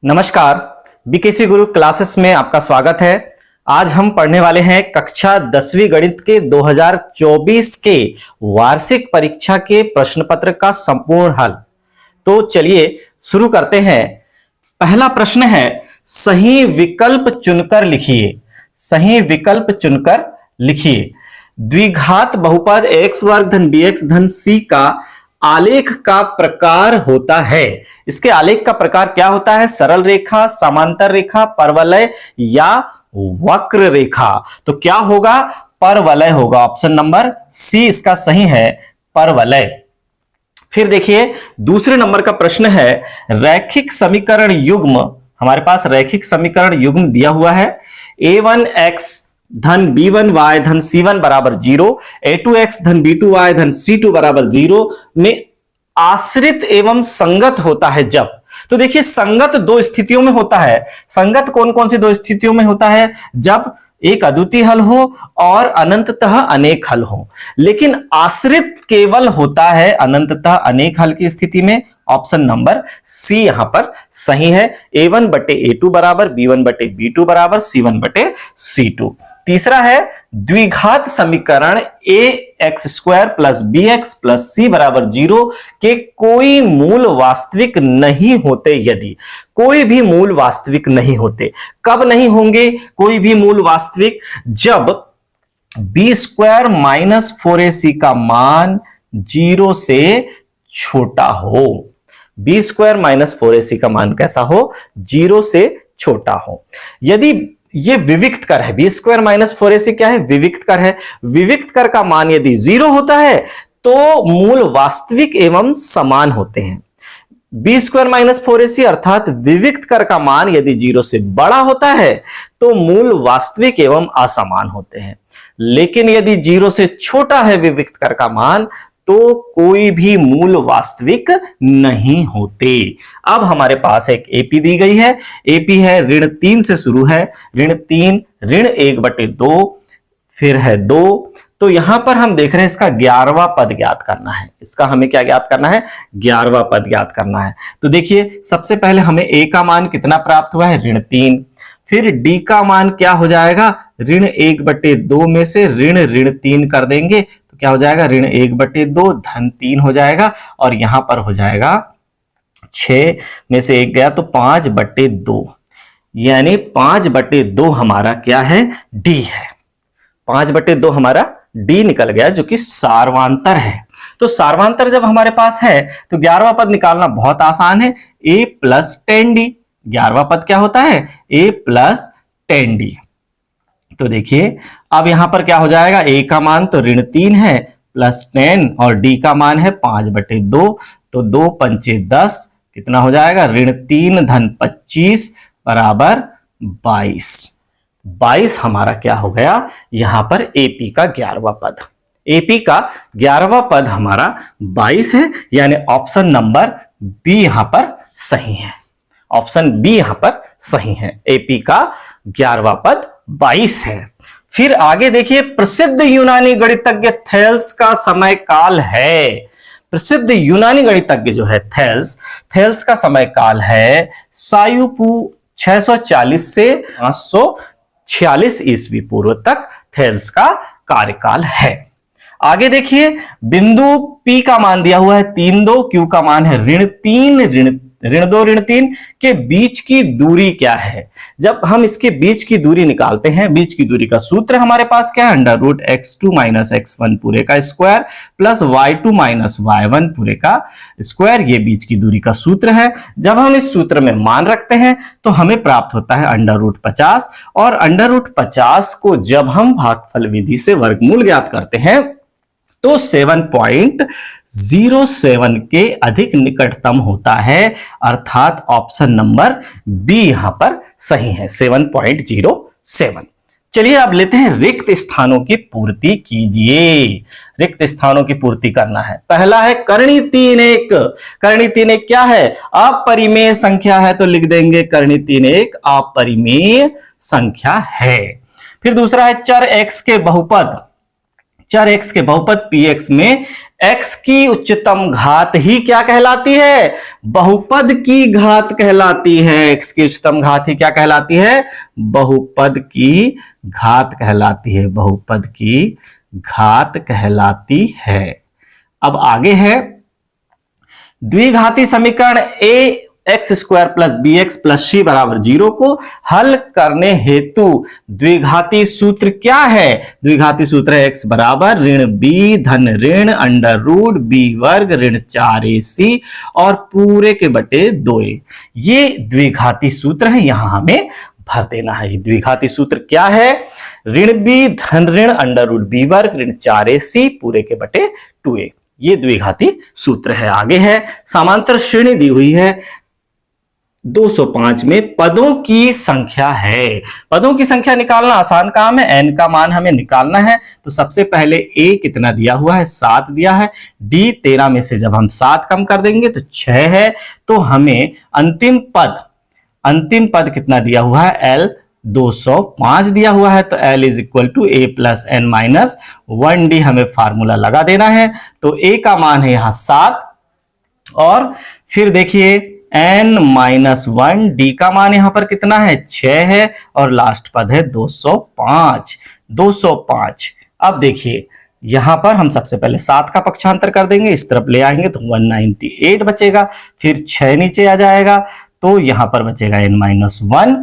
नमस्कार, बीकेसी गुरु क्लासेस में आपका स्वागत है। आज हम पढ़ने वाले हैं कक्षा 10वीं गणित के 2024 के वार्षिक परीक्षा के प्रश्न पत्र का संपूर्ण हल। तो चलिए शुरू करते हैं। पहला प्रश्न है, सही विकल्प चुनकर लिखिए। सही विकल्प चुनकर लिखिए। द्विघात बहुपद x वर्ग धन bx धन c का आलेख का प्रकार होता है। इसके आलेख का प्रकार क्या होता है? सरल रेखा, समांतर रेखा, परवलय या वक्र रेखा। तो क्या होगा? परवलय होगा। ऑप्शन नंबर सी इसका सही है, परवलय। फिर देखिए दूसरे नंबर का प्रश्न है, रैखिक समीकरण युग्म। हमारे पास रैखिक समीकरण युग्म दिया हुआ है। a1x धन b1y धन c1 बराबर 0, a2x धन b2y धन c2 बराबर 0 में आश्रित एवं संगत होता है जब। तो देखिए संगत दो स्थितियों में होता है। संगत कौन कौन सी दो स्थितियों में होता है? जब एक अद्वितीय हल हो और अनंततः अनेक हल हो। लेकिन आश्रित केवल होता है अनंततः अनेक हल की स्थिति में। ऑप्शन नंबर सी यहां पर सही है। a1 बटे a2 बराबर b1 बटे b2 बराबर c1 बटे c2। तीसरा है, द्विघात समीकरण ax square plus bx plus c बराबर 0 के कोई मूल वास्तविक नहीं होते यदि। कोई भी मूल वास्तविक नहीं होते। कब नहीं होंगे कोई भी मूल वास्तविक? जब b स्क्वायर माइनस 4ac का मान 0 से छोटा हो। b स्क्वायर माइनस 4ac का मान कैसा हो? 0 से छोटा हो। यदि ये विविक्त कर है, बी स्क्वायर माइनस 4ac क्या है? विविक्त कर है। विविक्त कर का मान यदि 0 होता है तो मूल वास्तविक एवं समान होते हैं। बी स्क्वायर माइनस 4ac अर्थात विविक्त कर का मान यदि 0 से बड़ा होता है तो मूल वास्तविक एवं असमान होते हैं। लेकिन यदि 0 से छोटा है विविक्त कर का मान तो कोई भी मूल वास्तविक नहीं होते। अब हमारे पास एक एपी दी गई है। एपी है ऋण 3 से शुरू है। ऋण 3 ऋण 1/2 फिर है 2। तो यहां पर हम देख रहे हैं इसका 11वां पद ज्ञात करना है। इसका हमें क्या ज्ञात करना है? 11वां पद ज्ञात करना है। तो देखिए सबसे पहले हमें ए का मान कितना प्राप्त हुआ है? ऋण 3। फिर डी का मान क्या हो जाएगा? ऋण 1/2 में से ऋण 3 कर देंगे तो क्या हो जाएगा? ऋण 1/2 धन 3 हो जाएगा और यहां पर हो जाएगा 6 में से 1 गया तो 5/2, यानी 5/2 हमारा क्या है? डी है। 5/2 हमारा डी निकल गया जो कि सार्वांतर है। तो सार्वांतर जब हमारे पास है तो 11वां पद निकालना बहुत आसान है। a plus 10d। 11वां पद क्या होता है? a plus 10d। तो देखिए अब यहां पर क्या हो जाएगा? a का मान तो ऋण 3 है प्लस 10 और d का मान है 5/2 तो 2 पंचे 10 कितना हो जाएगा? ऋण 3 धन 25 बराबर 22। 22 हमारा क्या हो गया? यहां पर एपी का 11वां पद। एपी का 11वां पद हमारा 22 है, यानी ऑप्शन नंबर बी यहां पर सही है। ऑप्शन बी यहां पर सही है। एपी का 11वां पद 22 है। फिर आगे देखिए, प्रसिद्ध यूनानी गणितज्ञ थेल्स का समय काल है। प्रसिद्ध यूनानी गणितज्ञ जो है थेल्स का समय काल है सायुपू 640 से 546 ईस्वी पूर्व तक थेल्स का कार्यकाल है। आगे देखिए, बिंदु P का मान दिया हुआ है 3, 2, Q का मान है ऋण 3, ऋण 2, ऋण 3 के बीच की दूरी क्या है? जब हम इसके बीच की दूरी निकालते हैं, बीच की दूरी का सूत्र हमारे पास क्या है? √x2 - x1 पूरे का स्क्वायर प्लस y2 - y1 पूरे का स्क्वायर। ये बीच की दूरी का सूत्र है। जब हम इस सूत्र में मान रखते हैं तो हमें प्राप्त होता है √50 और √50 को जब हम भागफल विधि से वर्गमूल ज्ञात करते हैं तो 7.07 के अधिक निकटतम होता है, अर्थात ऑप्शन नंबर बी यहां पर सही है, 7.07। चलिए अब लेते हैं रिक्त स्थानों की पूर्ति कीजिए। रिक्त स्थानों की पूर्ति करना है। पहला है करणी 3 1। करणी 3 1 क्या है? अपरिमेय संख्या है तो लिख देंगे करणी 3 1 अपरिमेय संख्या है। फिर दूसरा है चर x के बहुपद। चर x के बहुपद px में x की उच्चतम घात ही क्या कहलाती है? बहुपद की घात कहलाती है। x की उच्चतम घात ही क्या कहलाती है? बहुपद की घात कहलाती है। बहुपद की घात कहलाती है। अब आगे है द्विघाती समीकरण a x square plus b x plus c बराबर 0 को हल करने हेतु द्विघाती सूत्र क्या है? द्विघाती सूत्र है x बराबर ऋण बी धन ऋण अंडर रूट बी वर्ग ऋण 4ac और पूरे के बटे 2a। ये द्विघाती सूत्र है, यहां हमें भर देना है। द्विघाती सूत्र क्या है? ऋण बी धन ऋण अंडर रूट बी वर्ग ऋण 4ac पूरे के बटे 2a। ये द्विघाती सूत्र है। आगे है समांतर श्रेणी दी हुई है 205 में पदों की संख्या है। पदों की संख्या निकालना आसान काम है। n का मान हमें निकालना है, तो सबसे पहले a कितना दिया हुआ है? 7 दिया है। d 13 में से जब हम 7 कम कर देंगे तो 6 है। तो हमें अंतिम पद कितना दिया हुआ है? l 205 दिया हुआ है। तो l is equal to a plus n minus 1d हमें फार्मूला लगा देना है। तो a का मान है यहां 7 और फिर देखिए n माइनस 1 d का मान यहां पर कितना है? 6 है और लास्ट पद है 205। अब देखिए यहां पर हम सबसे पहले 7 का पक्षांतर कर देंगे, इस तरफ ले आएंगे तो 198 बचेगा। फिर 6 नीचे आ जाएगा तो यहां पर बचेगा n माइनस 1।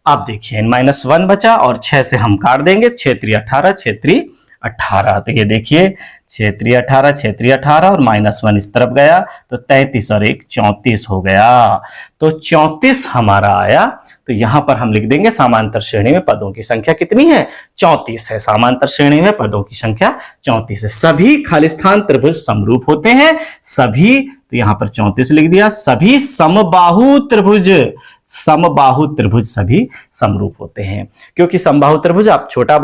अब देखिए n माइनस 1 बचा और 6 से हम काट देंगे, 6 3 18, 6 3 18। तो ये देखिए 6 3 18, 6 3 18 और माइनस 1 इस तरफ गया तो 33 और 1 34 हो गया। तो 34 हमारा आया। तो यहां पर हम लिख देंगे समांतर श्रेणी में पदों की संख्या कितनी है? 34 है। समांतर श्रेणी में पदों की संख्या 34 है। सभी खालिस्तान त्रिभुज समरूप होते हैं। सभी, तो यहां पर 34 लिख दिया। सभी समबाहु त्रिभुज सभी समरूप होते हैं, क्योंकि समबाहु त्रिभुज आप छोटा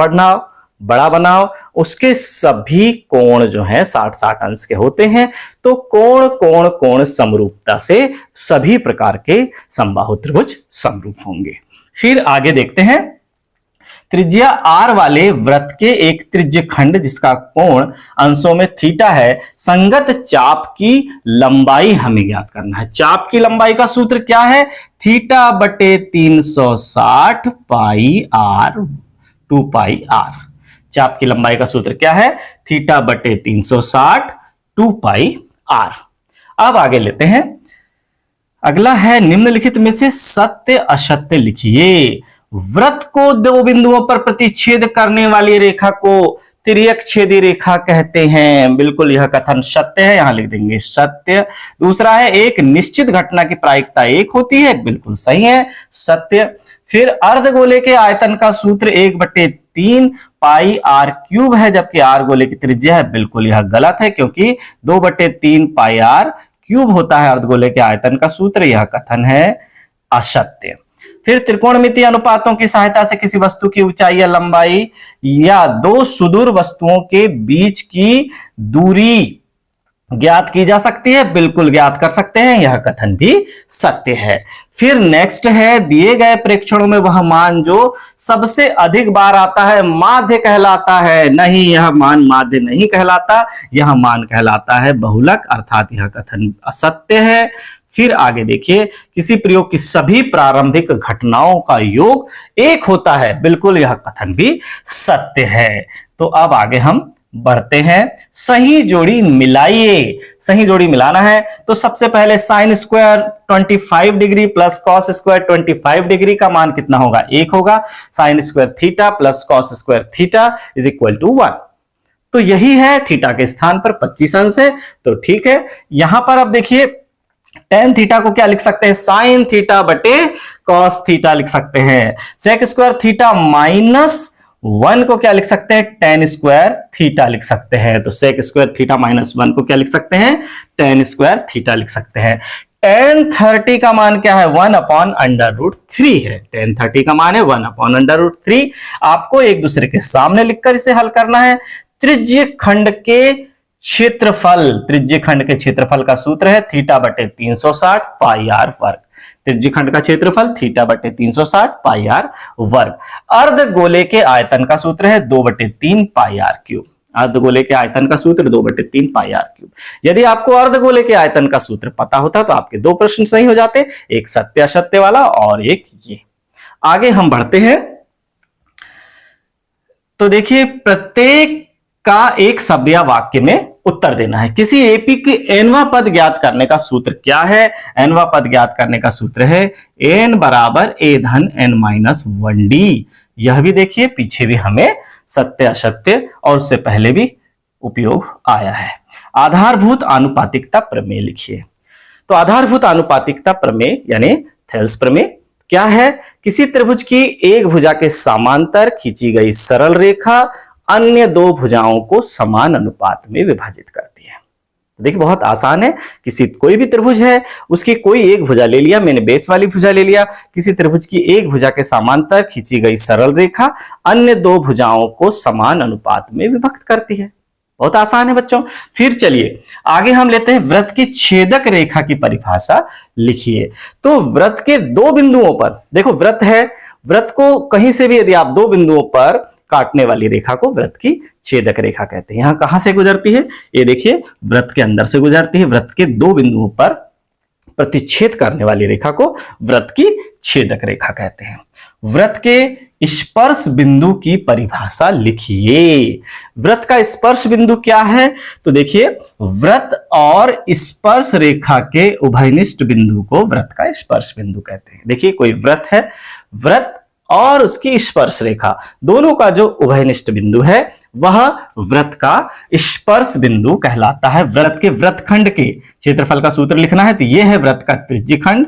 बड़ा बनाओ, उसके सभी कोण जो है 60-60 अंश के होते हैं। तो कोण समरूपता से सभी प्रकार के समबाहु त्रिभुज समरूप होंगे। फिर आगे देखते हैं त्रिज्या r वाले वृत्त के एक त्रिज्य खंड जिसका कोण अंशों में थीटा है, संगत चाप की लंबाई हमें ज्ञात करना है। चाप की लंबाई का सूत्र क्या है? थीटा बटे 360 पाई r 2 पाई r। चाप की लंबाई का सूत्र क्या है? थीटा बटे 360 2 पाई r। अब आगे लेते हैं, अगला है निम्नलिखित में से सत्य असत्य लिखिए। वृत्त को दो बिंदुओं पर प्रतिच्छेद करने वाली रेखा को तिर्यक छेदी रेखा कहते हैं। बिल्कुल यह कथन सत्य है, यहां लिख देंगे सत्य। दूसरा है एक निश्चित घटना की प्रायिकता 1 होती है, बिल्कुल सही है, सत्य। फिर अर्धगोले के आयतन का सूत्र 1/3 पाई r क्यूब है, जबकि r गोले की त्रिज्या है, बिल्कुल यह गलत है, क्योंकि 2/3 पाई r क्यूब होता है अर्धगोले के आयतन का सूत्र। यह कथन है असत्य। फिर त्रिकोणमितीय अनुपातों की सहायता से किसी वस्तु की ऊंचाई या लंबाई या दो सुदूर वस्तुओं के बीच की दूरी ज्ञात की जा सकती है, बिल्कुल ज्ञात कर सकते हैं, यह कथन भी सत्य है। फिर नेक्स्ट है दिए गए प्रेक्षणों में वह मान जो सबसे अधिक बार आता है माध्य कहलाता है। नहीं, यह मान माध्य नहीं कहलाता, यह मान कहलाता है बहुलक, अर्थात यह कथन असत्य है। फिर आगे देखिए, किसी प्रयोग की सभी प्रारंभिक घटनाओं का योग 1 होता है, बिल्कुल यह कथन भी सत्य है। तो अब आगे हम बढ़ते हैं, सही जोड़ी मिलाइए। सही जोड़ी मिलाना है तो सबसे पहले sine square 25 degree plus cos square 25 degree का मान कितना होगा? 1 होगा। Sine square theta plus cos square theta is equal to 1। तो यही है, थीटा के स्थान पर 25 अंश है, तो ठीक है। यहां पर अब देखिए टेन थीटा को क्या लिख सकते हैं? साइन थीटा बटे कॉस थीटा लिख सकते हैं। सेक स्क्वायर थीटा माइनस 1 को क्या लिख सकते हैं? टेन स्क्वायर थीटा लिख सकते हैं। तो सेक स्क्वायर थीटा माइनस 1 को क्या लिख सकते हैं? टेन स्क्वायर थीटा लिख सकते हैं। टेन 30 का मान क्या है? 1/√3 है। टेन 30 का मान है 1/√3। आपको एक दूसरे के सामने लिखकर इसे हल करना है। त्रिज्य खंड के क्षेत्रफल का सूत्र है थीटा बटे 360 पाई आर वर्ग। त्रिज्य खंड का क्षेत्रफल थीटा बटे 360 पाई आर वर्ग। अर्धगोले के आयतन का सूत्र है 2/3 पाई आर क्यूब। अर्धगोले के आयतन का सूत्र 2/3 पाई आर क्यूब। यदि आपको अर्धगोले के आयतन का सूत्र पता होता तो आपके दो प्रश्न सही हो जाते, एक सत्य असत्य वाला और एक ये। आगे हम बढ़ते हैं। तो देखिए, प्रत्येक का एक शब्द या वाक्य में उत्तर देना है। किसी एपी के एनवा पद ज्ञात करने का सूत्र क्या है? एनवा पद ज्ञात करने का सूत्र है n बराबर a धन n-1d। यह भी देखिए, पीछे भी हमें सत्य असत्य और उससे पहले भी उपयोग आया है। आधारभूत आनुपातिकता प्रमेय लिखिए। तो आधारभूत आनुपातिकता प्रमेय यानी थेल्स प्रमेय क्या है? किसी त्रिभुज की एक भुजा के समांतर खींची गई सरल रेखा अन्य दो भुजाओं को समान अनुपात में विभाजित करती है। देखिए, बहुत आसान है। कोई भी त्रिभुज है, उसकी कोई एक भुजा ले लिया, मैंने बेस वाली भुजा ले लिया। किसी त्रिभुज की एक भुजा के समांतर खींची गई सरल रेखा अन्य दो भुजाओं को समान अनुपात में विभक्त करती है। बहुत आसान है बच्चों। फिर चलिए आगे हम लेते हैं, वृत्त की छेदक रेखा की परिभाषा लिखिए। तो वृत्त के दो बिंदुओं पर, देखो वृत्त है, वृत्त को कहीं से भी यदि आप दो बिंदुओं पर काटने वाली रेखा को वृत्त की छेदक रेखा कहते हैं। यहां कहां से गुजरती है? ये देखिए, वृत्त के अंदर से गुजरती है। वृत्त के दो बिंदुओं पर प्रतिच्छेद करने वाली रेखा को वृत्त की छेदक रेखा कहते हैं। वृत्त के स्पर्श बिंदु की परिभाषा लिखिए। वृत्त का स्पर्श बिंदु क्या है? तो देखिए, वृत्त और स्पर्श रेखा के उभयनिष्ठ बिंदु को वृत्त का स्पर्श बिंदु कहते हैं। देखिए, कोई वृत्त है, वृत्त और उसकी स्पर्श रेखा दोनों का जो उभयनिष्ठ बिंदु है वह वृत्त का स्पर्श बिंदु कहलाता है। वृत्त के वृत्तखंड के क्षेत्रफल का सूत्र लिखना है, तो यह है वृत्त का त्रिज्यखंड,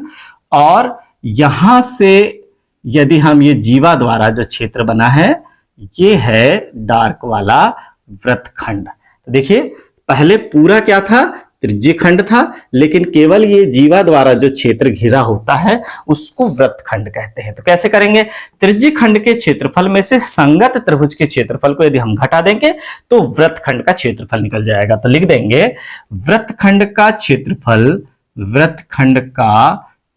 और यहां से यदि हम ये जीवा द्वारा जो क्षेत्र बना है, ये है डार्क वाला वृत्तखंड। तो देखिए, पहले पूरा क्या था? त्रिज्यखंड था, लेकिन केवल ये जीवा द्वारा जो क्षेत्र घिरा होता है उसको वृत्तखंड कहते हैं। तो कैसे करेंगे? त्रिज्यखंड के क्षेत्रफल में से संगत त्रिभुज के क्षेत्रफल को यदि हम घटा देंगे तो वृत्तखंड का क्षेत्रफल निकल जाएगा। तो लिख देंगे वृत्तखंड का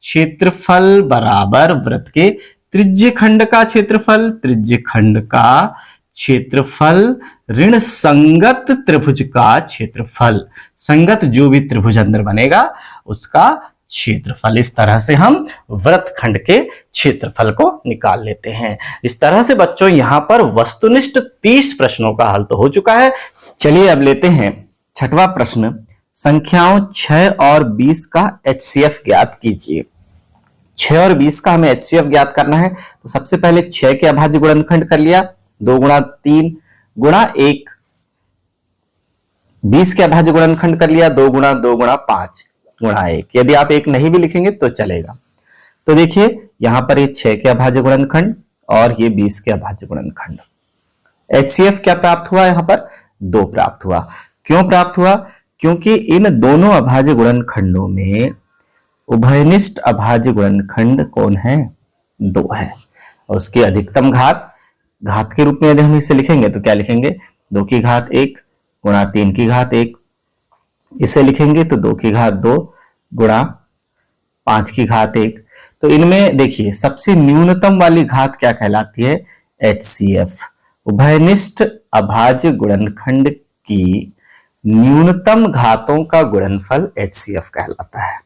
क्षेत्रफल बराबर वृत्त के त्रिज्यखंड का क्षेत्रफल ऋण संगत त्रिभुज का क्षेत्रफल, संगत जो भी त्रिभुज अंदर बनेगा उसका क्षेत्रफल। इस तरह से हम वृत्तखंड के क्षेत्रफल को निकाल लेते हैं। इस तरह से बच्चों यहां पर वस्तुनिष्ठ 30 प्रश्नों का हल तो हो चुका है। चलिए अब लेते हैं छठवां प्रश्न। संख्याओं 6 और 20 का HCF ज्ञात कीजिए। 6 और 20 का हमें HCF ज्ञात करना है। तो सबसे पहले 6 के अभाज्य गुणनखंड कर लिया, 2 गुणा 3 गुणा 1। 20 के अभाज्य गुणनखंड कर लिया, 2 गुणा 2 गुणा 5 गुणा 1। यदि आप 1 नहीं भी लिखेंगे तो चलेगा। तो देखिए, यहां पर ये 6 के अभाज्य गुणनखंड और ये 20 के अभाज्य गुणनखंड। HCF क्या प्राप्त हुआ? यहां पर 2 प्राप्त हुआ। क्यों प्राप्त हुआ? क्योंकि इन दोनों अभाज्य गुणनखंडों में उभयनिष्ठ अभाज्य गुणनखंड कौन है? 2 है। और उसकी अधिकतम घात के रूप में यदि हम इसे लिखेंगे तो क्या लिखेंगे? 2 की घात 1 गुणा 3 की घात 1। इसे लिखेंगे तो 2 की घात 2 गुणा 5 की घात 1। तो इनमें देखिए, सबसे न्यूनतम वाली घात क्या कहलाती है? HCF। उभयनिष्ठ अभाज्य गुणनखंड की न्यूनतम घातों का गुणनफल HCF कहलाता है,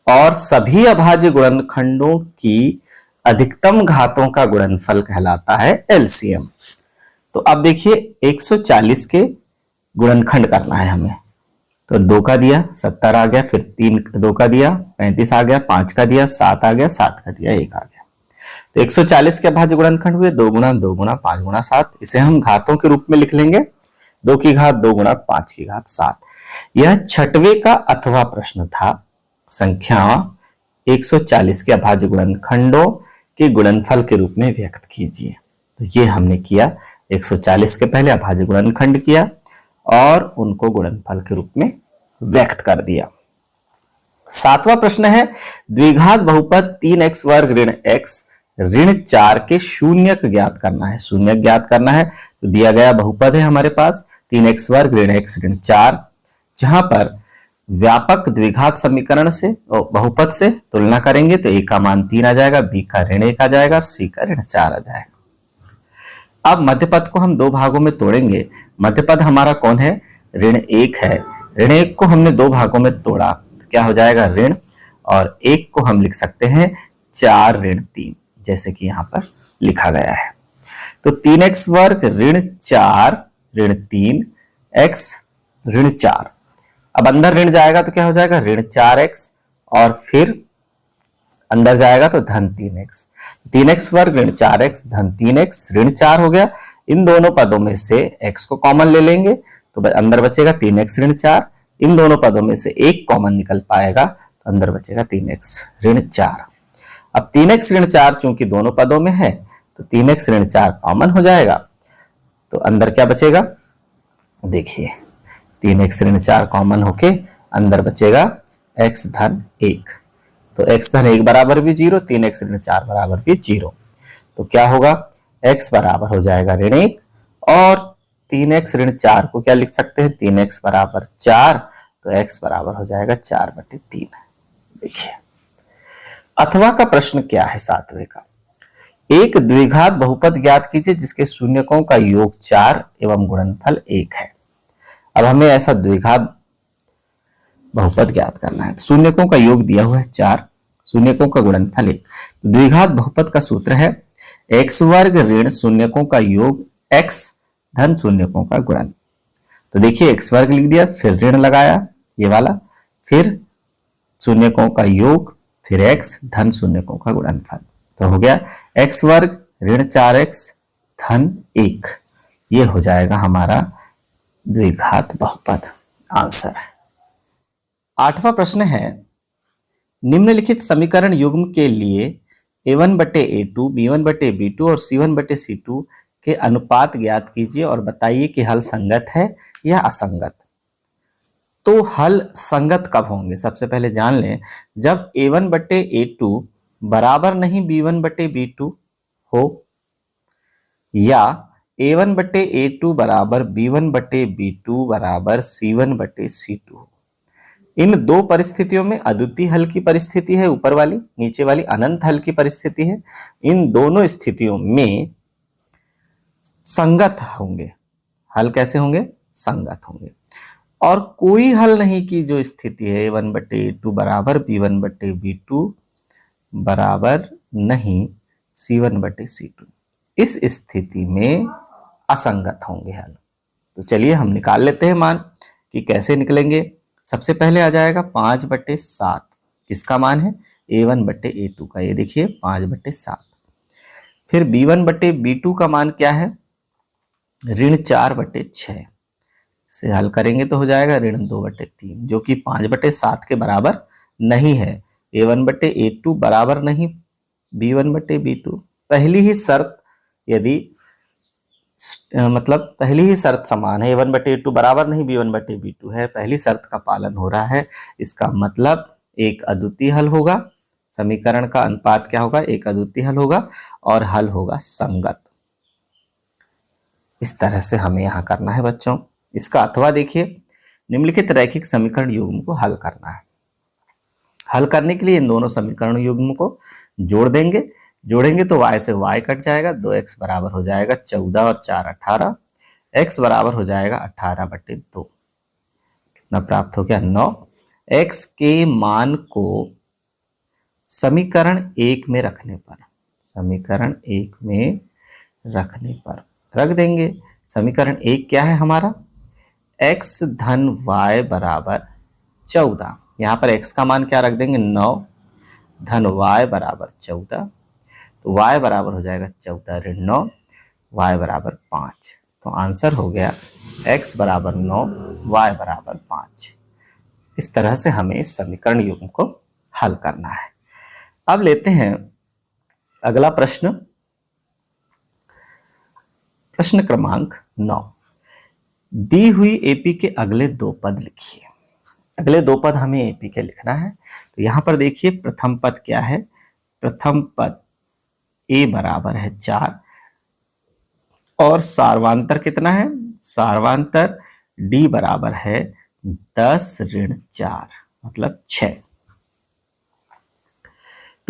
और सभी अभाज्य गुणनखंडों की अधिकतम घातों का गुणनफल कहलाता है LCM। तो अब देखिए, 140 के गुणनखंड करना है हमें। तो 2 का दिया 70 आ गया, फिर 3 2 का दिया 35 आ गया, 5 का दिया 7 आ गया, 7 का दिया 1 आ गया। तो 140 के अभाज्य गुणनखंड हुए 2 गुणा 2 गुणा 5 गुणा 7। इसे हम घातों के रूप में लिख लेंगे, 2 की घात 2 गुणा 5 की घात 7। यह छठवें का अथवा प्रश्न था। संख्या 140 के अभाज्य गुणनखंडों के गुणनफल के रूप में व्यक्त कीजिए। तो ये हमने किया, 140 के पहले अभाज्य गुणनखंड किया और उनको गुणनफल के रूप में व्यक्त कर दिया। 7वां प्रश्न है, द्विघात बहुपद 3x वर्ग ऋण x ऋण 4 के शून्यक ज्ञात करना है। शून्यक ज्ञात करना है तो दिया गया बहुपद है हमारे पास 3x वर्ग ऋण x ऋण 4, जहां पर व्यापक द्विघात समीकरण से बहुपद से तुलना करेंगे तो a का मान 3 आ जाएगा, b का ऋण 1 आ जाएगा और c का ऋण 4 आ जाएगा। अब मध्य पद को हम दो भागों में तोड़ेंगे। मध्य पद हमारा कौन है? ऋण 1 है। ऋण 1 को हमने दो भागों में तोड़ा तो क्या हो जाएगा? ऋण, और 1 को हम लिख सकते हैं 4 ऋण 3, जैसे कि यहां पर लिखा गया है। तो 3x वर्ग ऋण 4 ऋण 3 x ऋण 4। अब अंदर ऋण जाएगा तो क्या हो जाएगा? ऋण 4x, और फिर अंदर जाएगा तो धन 3x। 3x वर्ग ऋण 4x धन 3x ऋण 4 हो गया। इन दोनों पदों में से x को कॉमन ले लेंगे तो अंदर बचेगा 3x ऋण 4। इन दोनों पदों में से एक कॉमन निकल पाएगा तो अंदर बचेगा 3x ऋण 4। अब 3x ऋण 4 चूंकि दोनों पदों में है तो 3x ऋण 4 कॉमन हो जाएगा, तो अंदर क्या बचेगा? देखिए 3x ऋण 4 कॉमन होके अंदर बचेगा x धन 1। तो x धन 1 बराबर भी 0, 3x ऋण 4 बराबर भी 0। तो क्या होगा? x बराबर हो जाएगा ऋण 1, और 3x ऋण 4 को क्या लिख सकते हैं? 3x बराबर 4, तो x बराबर हो जाएगा 4/3। देखिए अथवा का प्रश्न क्या है 7वें का। एक द्विघात बहुपद ज्ञात कीजिए जिसके शून्यकों का योग 4 एवं गुणनफल 1 है। अब हमें ऐसा द्विघात बहुपद ज्ञात करना है। शून्यकों का योग दिया हुआ है 4, शून्यकों का गुणनफल 1। तो द्विघात बहुपद का सूत्र है x वर्ग ऋण शून्यकों का योग x धन शून्यकों का गुणन। तो देखिए x वर्ग लिख दिया, फिर ऋण लगाया ये वाला, फिर शून्यकों का योग, फिर x धन शून्यकों का गुणनफल। तो हो गया x वर्ग ऋण 4x धन 1। ये हो जाएगा हमारा द्विघात बहुपद आंसर। 8वां प्रश्न है निम्नलिखित समीकरण युग्म के लिए a1/a2 b1/b2 और c1/c2 के अनुपात ज्ञात कीजिए और बताइए कि हल संगत है या असंगत। तो हल संगत कब होंगे? सबसे पहले जान लें, जब a1/a2 बराबर नहीं b1/b2 हो, या a1/a2 बराबर b1/b2 बराबर c1/c2 हो। इन दो परिस्थितियों में अद्वितीय हल की परिस्थिति है ऊपर वाली, नीचे वाली अनंत हल की परिस्थिति है। इन दोनों स्थितियों में संगत होंगे। हल कैसे होंगे? संगत होंगे। और कोई हल नहीं की जो स्थिति है a1/a2 बराबर b1/b2 बराबर नहीं c1/c2, इस स्थिति में असंगत होंगे हल। तो चलिए हम निकाल लेते हैं मान कि कैसे निकलेंगे। सबसे पहले आ जाएगा 5/7, किसका मान है? a1/a2 का। ये देखिए 5/7। फिर b1/b2 का मान क्या है? ऋण 4/6 से हल करेंगे तो हो जाएगा ऋण 2/3, जो कि 5/7 के बराबर नहीं है। a1/a2 बराबर नहीं b1/b2। पहली ही शर्त, यदि मतलब पहली ही शर्त समान है, a1/a2 बराबर नहीं b1/b2 है, पहली शर्त का पालन हो रहा है, इसका मतलब एक अद्वितीय हल होगा। समीकरण का अनुपात क्या होगा? एक अद्वितीय हल होगा, और हल होगा संगत। इस तरह से हमें यहां करना है बच्चों। इसका अथवा देखिए, निम्नलिखित रैखिक समीकरण युग्म को हल करना है। हल करने के लिए इन दोनों समीकरण युग्म को जोड़ देंगे। जोड़ेंगे तो y से y कट जाएगा, 2x बराबर हो जाएगा 14 और 4 18, x बराबर हो जाएगा 18/2। कितना प्राप्त हो गया? 9। x के मान को समीकरण 1 में रखने पर, समीकरण 1 में रखने पर रख देंगे। समीकरण 1 क्या है हमारा? x धन y बराबर 14। यहां पर x का मान क्या रख देंगे? 9 धन y बराबर 14। तो y बराबर हो जाएगा 14 ऋण 9, y बराबर 5। तो आंसर हो गया x बराबर 9, y बराबर 5। इस तरह से हमें इस समीकरण युग्म को हल करना है। अब लेते हैं अगला प्रश्न, प्रश्न क्रमांक 9। दी हुई एपी के अगले दो पद लिखिए। अगले दो पद हमें एपी के लिखना है। तो यहां पर देखिए प्रथम पद क्या है? प्रथम पद a बराबर है 4, और सार्वांतर कितना है? सार्वांतर d बराबर है 10 ऋण 4 मतलब 6।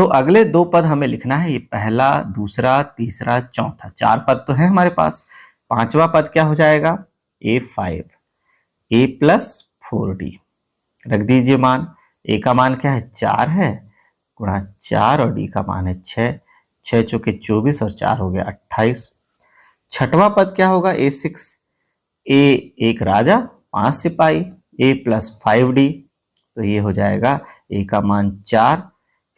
तो अगले दो पद हमें लिखना है, ये पहला, दूसरा, तीसरा, चौथा, 4 पद तो है हमारे पास। पांचवा पद क्या हो जाएगा, A5 A प्लस 4D। रख दीजिए मान, A का मान क्या है 4 है, गुणा 4 और D का मान है 6, 6 चौके 24 और 4 हो गया 28। छठवां पद क्या होगा, A6 A एक राजा 5 सिपाही, A प्लस 5D, तो ये हो जाएगा A का मान 4,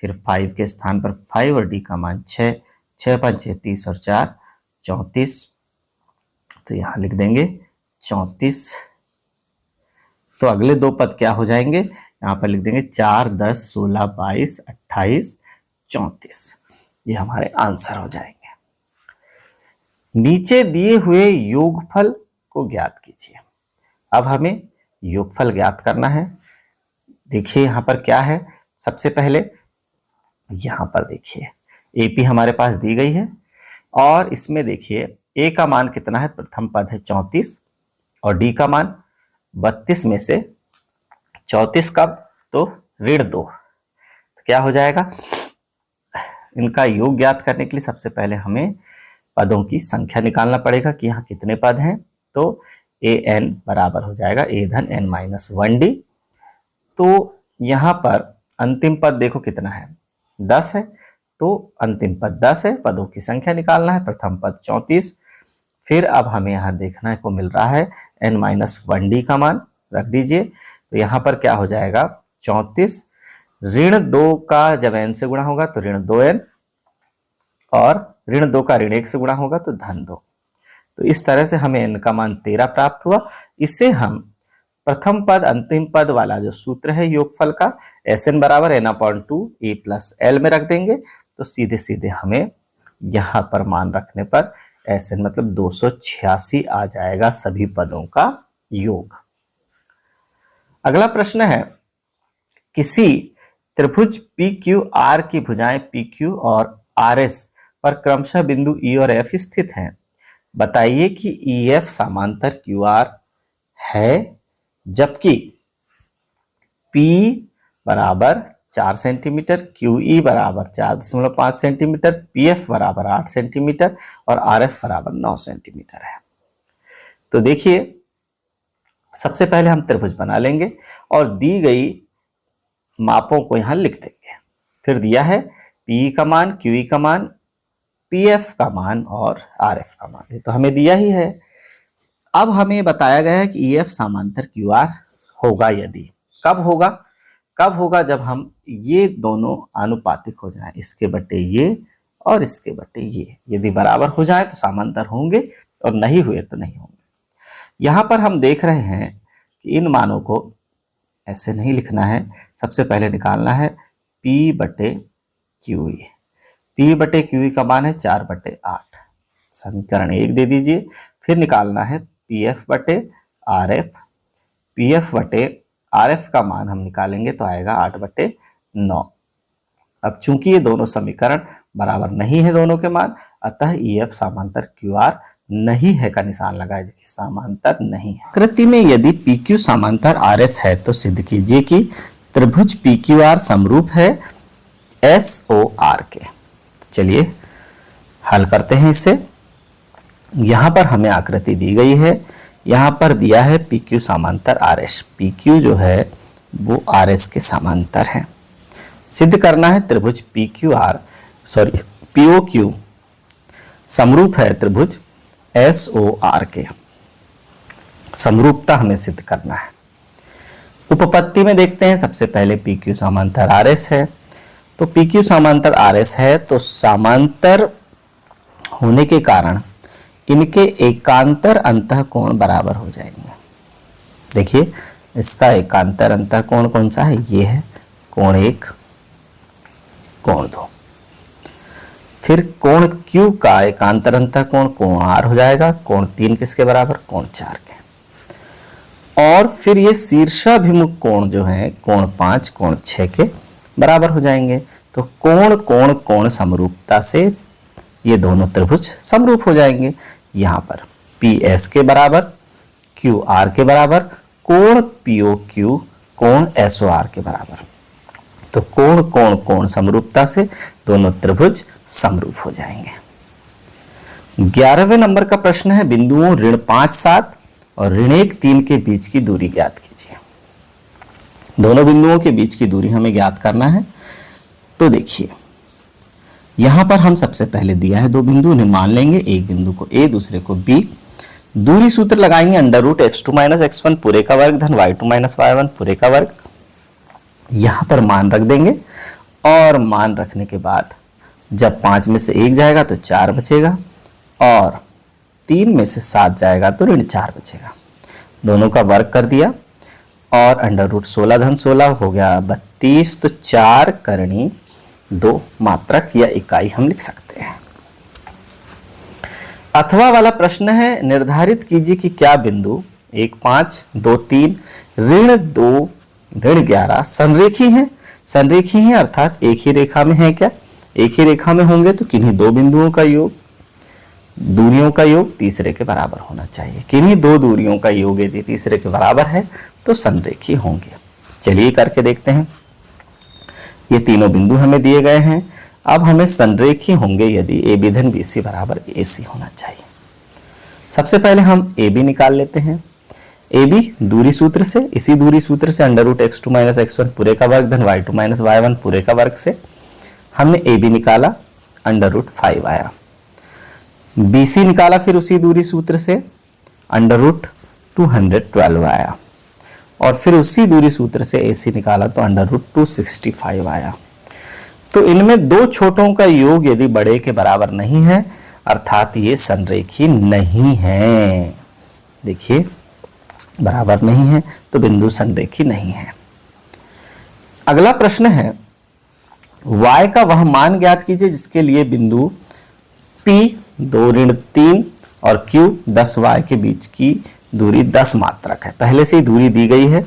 फिर 5 के स्थान पर 5 और D का मान 6, 6 पंचे 30 और 4 34, तो यहां लिख देंगे 34। तो अगले दो पद क्या हो जाएंगे, यहां पर लिख देंगे 4, 10, 16, 22, 28, 34, ये हमारे आंसर हो जाएंगे। नीचे दिए हुए योगफल को ज्ञात कीजिए। अब हमें योगफल ज्ञात करना है। देखिए यहां पर क्या है, सबसे पहले यहां पर देखिए AP हमारे पास दी गई है और इसमें देखिए A का मान कितना है, प्रथम पद है 34 और D का मान 32 में से 34 कब, तो ऋण 2, तो क्या हो जाएगा, इनका योग ज्ञात करने के लिए सबसे पहले हमें पदों की संख्या निकालना पड़ेगा कि यहाँ कितने पद हैं। तो AN बराबर हो जाएगा A धन N माइनस 1D। तो यहाँ पर अंतिम पद देखो कितना है, 10 है, तो अंतिम पद 10 है, पदों की संख्या निकालना है, प्रथम पद 34, फिर अब हमें यहाँ देखने को मिल रहा है N माइनस 1D का मान, रख दीजिए। तो यहाँ पर क्या हो जाएगा 34, ऋण 2 का जब N से गुणा होगा तो ऋण 2N, और ऋण 2 का ऋण 1 से गुणा होगा तो धन 2। तो इस तरह से हमें N का मान 13 प्राप्त हुआ। इसे हम प्रथम पद अंतिम पद वाला जो सूत्र है योगफल का, Sn बराबर n/2 A प्लस L में रख देंगे, तो सीधे सीधे हमें यहां पर मान रखने पर Sn मतलब 286 आ जाएगा सभी पदों का योग। अगला प्रश्न है, किसी त्रिभुज PQR की भुजाएं PQ और RS पर क्रमशः बिंदु E और F स्थित हैं। बताइए कि EF समांतर QR है जबकि P बराबर 4 सेंटीमीटर, QE बराबर 4.5 सेंटीमीटर, PF बराबर 8 सेंटीमीटर और RF बराबर 9 सेंटीमीटर है। तो देखिए सबसे पहले हम त्रिभुज बना लेंगे और दी गई मापों को यहां लिख देंगे। फिर दिया है PE का मान, QE का मान, PF का मान और RF का मान, ये तो हमें दिया ही है। अब हमें बताया गया है कि EF समांतर QR होगा यदि, कब होगा, कब होगा जब हम ये दोनों आनुपातिक हो जाएं, इसके बटे ये और इसके बटे ये, यदि बराबर हो जाए तो समांतर होंगे और नहीं हुए तो नहीं होंगे। यहां पर हम देख रहे हैं कि इन मानों को ऐसे नहीं लिखना है, सबसे पहले निकालना है P बटे QE। P बटे QE का मान है 4/8, समीकरण 1 दे दीजिए। फिर निकालना है PF बटे RF, PF बटे RF का मान हम निकालेंगे तो आएगा 8/9। अब चूंकि ये दोनों समीकरण बराबर नहीं है दोनों के मान, अतः EF समांतर QR नहीं है का निशान लगाए, देखिए समांतर नहीं है। आकृति में यदि PQ समांतर RS है तो सिद्ध कीजिए कि त्रिभुज PQR समरूप है SOR के। चलिए हल करते हैं इसे। यहां पर हमें आकृति दी गई है, यहां पर दिया है PQ समांतर RS, PQ जो है वो RS के समांतर है। सिद्ध करना है त्रिभुज POQ समरूप है त्रिभुज SOR के, समरूपता हमें सिद्ध करना है। उपपत्ति में देखते हैं, सबसे पहले PQ समांतर RS है, तो PQ समांतर RS है तो समांतर होने के कारण इनके एकांतर अंतःकोण बराबर हो जाएंगे। देखिए इसका एकांतर अंतःकोण कौन सा है, ये है कोण 1, कोण 2। फिर कोण Q का एकांतर अंतःकोण कोण R हो जाएगा, कोण 3 किसके बराबर, कोण 4 के। और फिर ये शीर्षाभिमुख कोण जो है कोण 5, कोण 6 के बराबर हो जाएंगे। तो कोण कोण कोण समरूपता से ये दोनों त्रिभुज समरूप हो जाएंगे। यहाँ पर PS के बराबर, QR के बराबर, कोण POQ कोण SOR के बराबर। तो कोण कोण कोण समरूपता से दोनों त्रिभुज समरूप हो जाएंगे। 11वें नंबर का प्रश्न है, बिंदुओं ऋण 5 7 और ऋण 1 3 के बीच की दूरी ज्ञात कीजिए। दोनों बिंदुओं के बीच की दूरी हमें ज्ञात करना है। तो देखिए यहां पर हम सबसे पहले दिया है दो बिंदु, उन्हें मान लेंगे, एक बिंदु को ए दूसरे को बी। दूरी सूत्र लगाएंगे √x2 - x1 पूरे का वर्ग धन y2 - y1 पूरे का वर्ग। यहां पर मान रख देंगे और मान रखने के बाद जब 5 में से 1 जाएगा तो 4 बचेगा और 3 में से 7 जाएगा तो ऋण 4 बचेगा। दोनों का वर्ग कर दिया और √16 धन 16 हो गया 32। तो 4 करणी 2 मात्रक या इकाई हम लिख सकते हैं। अथवा वाला प्रश्न है, निर्धारित कीजिए कि क्या बिंदु 1 5 2 3 ऋण 2 ऋण 11 संरेखी हैं। संरेखी हैं अर्थात एक ही रेखा में है क्या? एक ही रेखा में होंगे तो किन्हीं दो बिंदुओं का योग, दूरियों का योग तीसरे के बराबर होना चाहिए। किन्हीं दो दूरियों का योग यदि तीसरे के बराबर है तो संरेखी होंगे। चलिए करके देखते हैं। ये तीनों बिंदु हमें दिए गए हैं। अब हमें संरेखी होंगे यदि ए बी धन बी सी बराबर ए सी होना चाहिए। सबसे पहले हम ए बी निकाल लेते हैं। ए बी दूरी सूत्र से, इसी दूरी सूत्र से √x2 - x1 पूरे का वर्ग धन y2 - y1 पूरे का वर्ग से हमने ए बी निकाला, √5 आया। बी सी निकाला फिर उसी दूरी सूत्र से, √212 आया और फिर उसी दूरी सूत्र से ए सी निकाला तो √265 आया। तो इनमें दो छोटों का योग यदि बड़े के बराबर नहीं है अर्थात ये संरेखी नहीं है। देखिए बराबर नहीं है तो बिंदु संरेखी नहीं है। अगला प्रश्न है, y का वह मान ज्ञात कीजिए जिसके लिए बिंदु P 2 ऋण 3 और Q 10y के बीच की दूरी 10 मात्रक है। पहले से ही दूरी दी गई है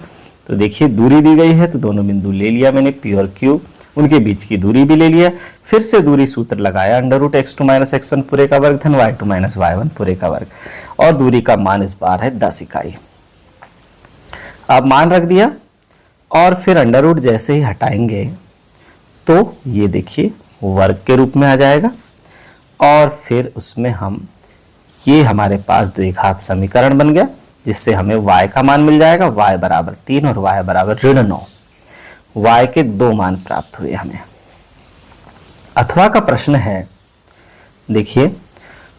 तो देखिए दूरी दी गई है तो दोनों बिंदु ले लिया मैंने, P और Q, उनके बीच की दूरी भी ले लिया। फिर से दूरी सूत्र लगाया, √x2 - x1 पूरे का वर्ग धन y2 - y1 पूरे का वर्ग और दूरी का मान इस बार है 10 इकाई। अब मान रख दिया और फिर अंडर जैसे ही हटाएंगे तो ये देखिए वर्ग के रूप में आ जाएगा और फिर उसमें हम ये हमारे पास द्विघात समीकरण बन गया जिससे हमें y का मान मिल जाएगा, y बराबर 3 और y बराबर ऋण 9। y के 2 मान प्राप्त हुए हमें। अथवा का प्रश्न है, देखिए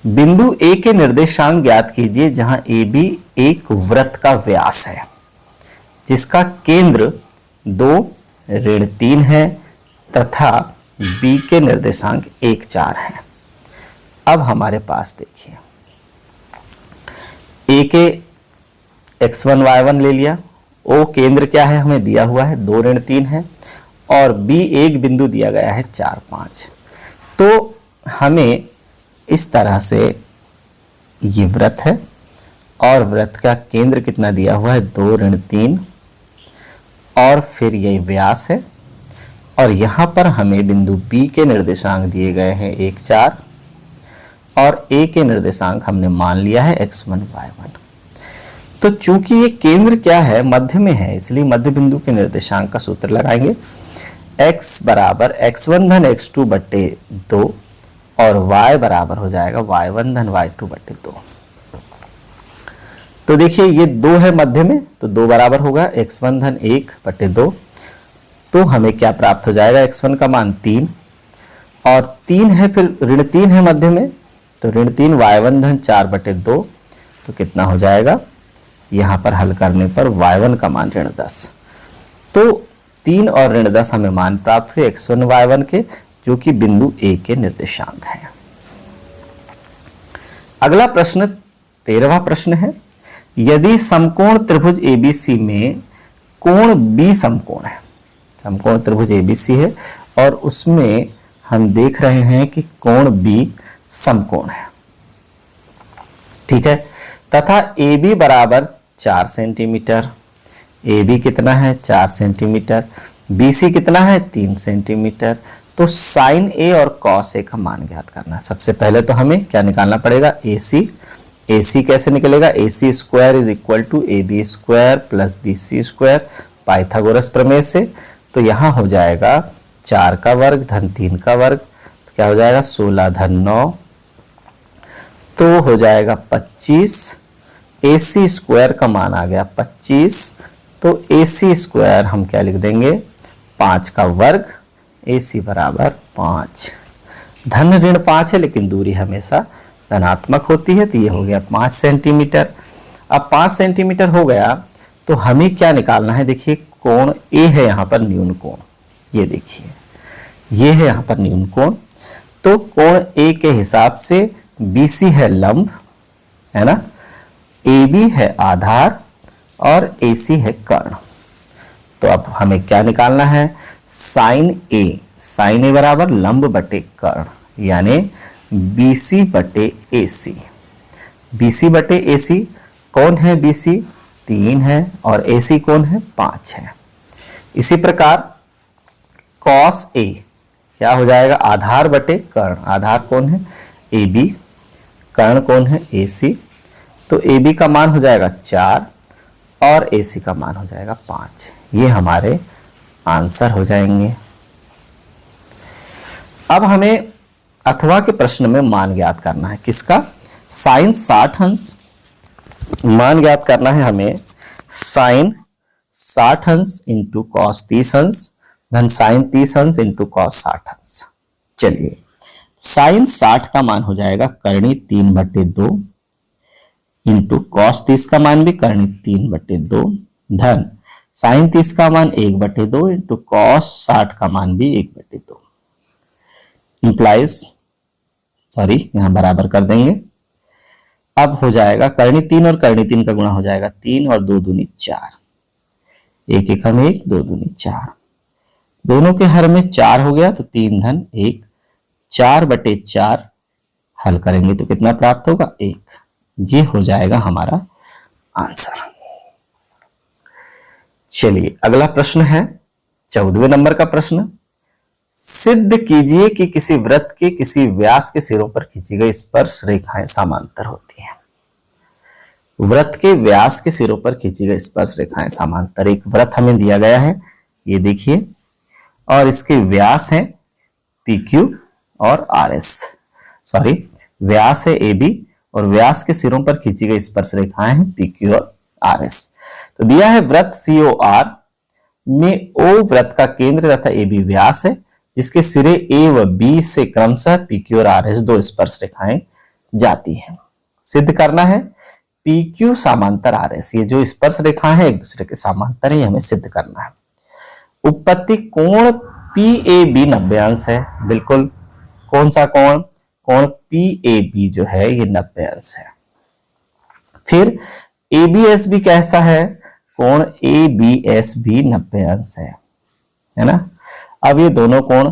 बिंदु A के निर्देशांक ज्ञात कीजिए जहां AB एक वृत्त का व्यास है जिसका केंद्र 2 ऋण 3 है तथा B के निर्देशांक 1 4 है। अब हमारे पास देखिए A के x1 y1 ले लिया, O केंद्र क्या है हमें दिया हुआ है 2 ऋण 3 है और B एक बिंदु दिया गया है 4 5। तो हमें इस तरह से ये वृत्त है और वृत्त का केंद्र कितना दिया हुआ है 2 ऋण 3 और फिर ये व्यास है और यहां पर हमें बिंदु B के निर्देशांक दिए गए हैं 1 4 और A के निर्देशांक हमने मान लिया है x1 y1। तो चूंकि ये केंद्र क्या है मध्य में है इसलिए मध्य बिंदु के निर्देशांक का सूत्र लगाएंगे, x बराबर x1 धन x2 बट्टे 2 और y बराबर हो जाएगा y1 धन y2 बट्टे 2। तो देखिए ये 2 है मध्य में तो 2 बराबर होगा x1 धन 1 बट्टे 2। तो हमें क्या प्राप्त हो जाएगा, x1 का मान 3 और 3 है फिर ऋण 3 है मध्य में तो ऋण 3 y1 धन 4 बट्टे 2। तो कितना हो जाएगा, यहां पर हल करने पर y1 का मान ऋण 10। तो 3 और ऋण 10 हमें मान प्राप्त हुए x1 y1 के जो कि बिंदु A के निर्देशांक है। अगला प्रश्न 13वां प्रश्न है, यदि समकोण त्रिभुज ABC में कोण B समकोण है, समकोण त्रिभुज ABC है और उसमें हम देख रहे हैं कि कोण B समकोण है, ठीक है, तथा AB बराबर 4 सेंटीमीटर, AB कितना है 4 सेंटीमीटर, BC कितना है 3 सेंटीमीटर। तो साइन A और कॉस A का मान ज्ञात करना है। सबसे पहले तो हमें क्या निकालना पड़ेगा, AC कैसे निकलेगा, AC square is equal to AB square plus BC square Pythagoras प्रमेय से। तो यहां हो जाएगा 4 का वर्ग धन 3 का वर्ग, तो क्या हो जाएगा 16 धन 9, तो हो जाएगा 25। AC स्क्वायर का मान आ गया 25, तो AC स्क्वायर हम क्या लिख देंगे 5 का वर्ग, AC बराबर 5। धन ऋण 5 है लेकिन दूरी हमेशा धनात्मक होती है, तो ये हो गया 5 सेंटीमीटर। अब 5 सेंटीमीटर हो गया तो हमें क्या निकालना है, देखिए कोण A है यहाँ पर न्यून कोण, ये देखिए ये है यहाँ पर न्यून कोण, तो कोण A के हिसाब से BC है लंब, है ना, AB है आधार और AC है कर्ण। तो अब हमें क्या निकालना है, साइन A बराबर लंब बटे कर्ण, यानी BC बटे AC। BC बटे AC कौन है, BC 3 है और AC कौन है 5 है। इसी प्रकार cos A क्या हो जाएगा, आधार बटे कर्ण, आधार कौन है AB, कर्ण कौन है AC, तो AB का मान हो जाएगा 4 और AC का मान हो जाएगा 5। ये हमारे आंसर हो जाएंगे। अब हमें अथवा के प्रश्न में मान ज्ञात करना है, किसका, साइन 60 अंश मान ज्ञात करना है हमें, साइन 60 अंश इंटू कॉस 30 अंश धन साइन 30 अंश इंटू कॉस 60 अंश। चलिए साइन 60 का मान हो जाएगा करणी 3/2 इंटू कॉस 30 का मान भी करणी 3/2 धन साइन 30 का मान 1/2 इंटू कॉस 60 का मान भी 1/2 इंप्लाइज, सॉरी यहां बराबर कर देंगे। अब हो जाएगा करणी 3 और करणी 3 का गुणा हो जाएगा 3 और 2 दूनी 4, 1 एकम 1 2 दूनी 4, दोनों के हर में 4 हो गया तो 3 धन 1, 4/4 हल करेंगे तो कितना प्राप्त होगा 1। ये हो जाएगा हमारा आंसर। चलिए अगला प्रश्न है 14वें नंबर का प्रश्न, सिद्ध कीजिए कि किसी वृत्त के किसी व्यास के सिरों पर खींची गई स्पर्श रेखाएं समांतर होती हैं। वृत्त के व्यास के सिरों पर खींची गई स्पर्श रेखाएं समांतर, एक वृत्त हमें दिया गया है ये देखिए, और इसके व्यास हैं PQ और RS, सॉरी व्यास है AB और व्यास के सिरों पर खींची गई स्पर्श रेखाएं हैं PQ और RS। तो दिया है वृत्त COR में O वृत्त का केंद्र तथा AB व्यास है, जिसके सिरे A व B से क्रमशः PQ और RS दो स्पर्श रेखाएं जाती हैं। सिद्ध करना है PQ समांतर RS, ये जो स्पर्श रेखाएं हैं एक दूसरे के समांतर है, हमें सिद्ध करना है। उत्पत्ति कोण PAB 90 अंश है, बिल्कुल कौन सा कोण, कोण PAB जो है ये 90 अंश है। फिर ABSB कैसा है, कोण ABSB 90 अंश है ना। अब ये दोनों कोण,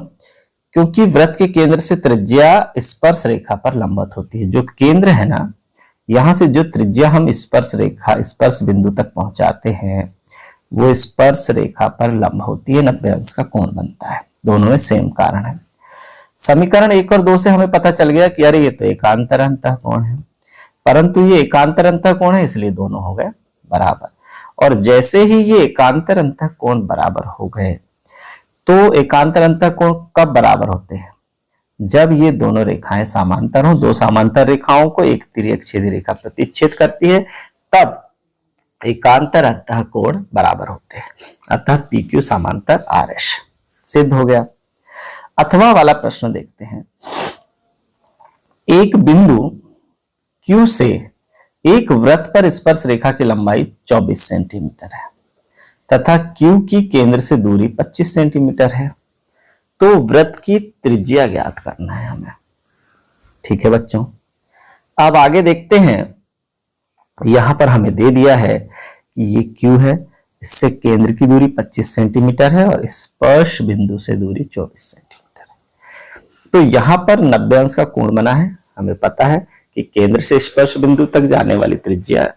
क्योंकि वृत्त के केंद्र से त्रिज्या स्पर्श रेखा पर लंबवत होती है, जो केंद्र है ना यहां से जो त्रिज्या हम स्पर्श रेखा स्पर्श बिंदु तक पहुंचाते हैं वो स्पर्श रेखा पर लंब होती है, 90 अंश का कोण बनता है। दोनों में सेम कारण है। समीकरण 1 और 2 से हमें पता चल गया कि अरे ये तो एकांतर अंतः कोण है, परंतु ये एकांतर अंतः कोण है इसलिए दोनों हो गए बराबर। और जैसे ही ये एकांतर अंतः कोण बराबर हो गए, तो एकांतर अंतः कोण कब बराबर होते हैं, जब ये दोनों रेखाएं समांतर हो। दो समांतर रेखाओं को एक तिर्यक-छेदी रेखा प्रतिच्छेद करती है, तब एकांतर अंतः कोण बराबर होते हैं। अतः PQ समांतर RS सिद्ध हो गया। अथवा वाला प्रश्न देखते हैं। एक बिंदु Q से एक वृत्त पर स्पर्श रेखा की लंबाई 24 सेंटीमीटर है तथा Q की केंद्र से दूरी 25 सेंटीमीटर है, तो वृत्त की त्रिज्या ज्ञात करना है हमें। ठीक है बच्चों, अब आगे देखते हैं। यहां पर हमें दे दिया है कि ये Q है, इससे केंद्र की दूरी 25 सेंटीमीटर है और स्पर्श बिंदु से दूरी 24 सेंटीमीटर है। तो यहां पर 90 अंश का कोण बना है। हमें पता है कि केंद्र से स्पर्श बिंदु तक जाने वाली त्रिज्या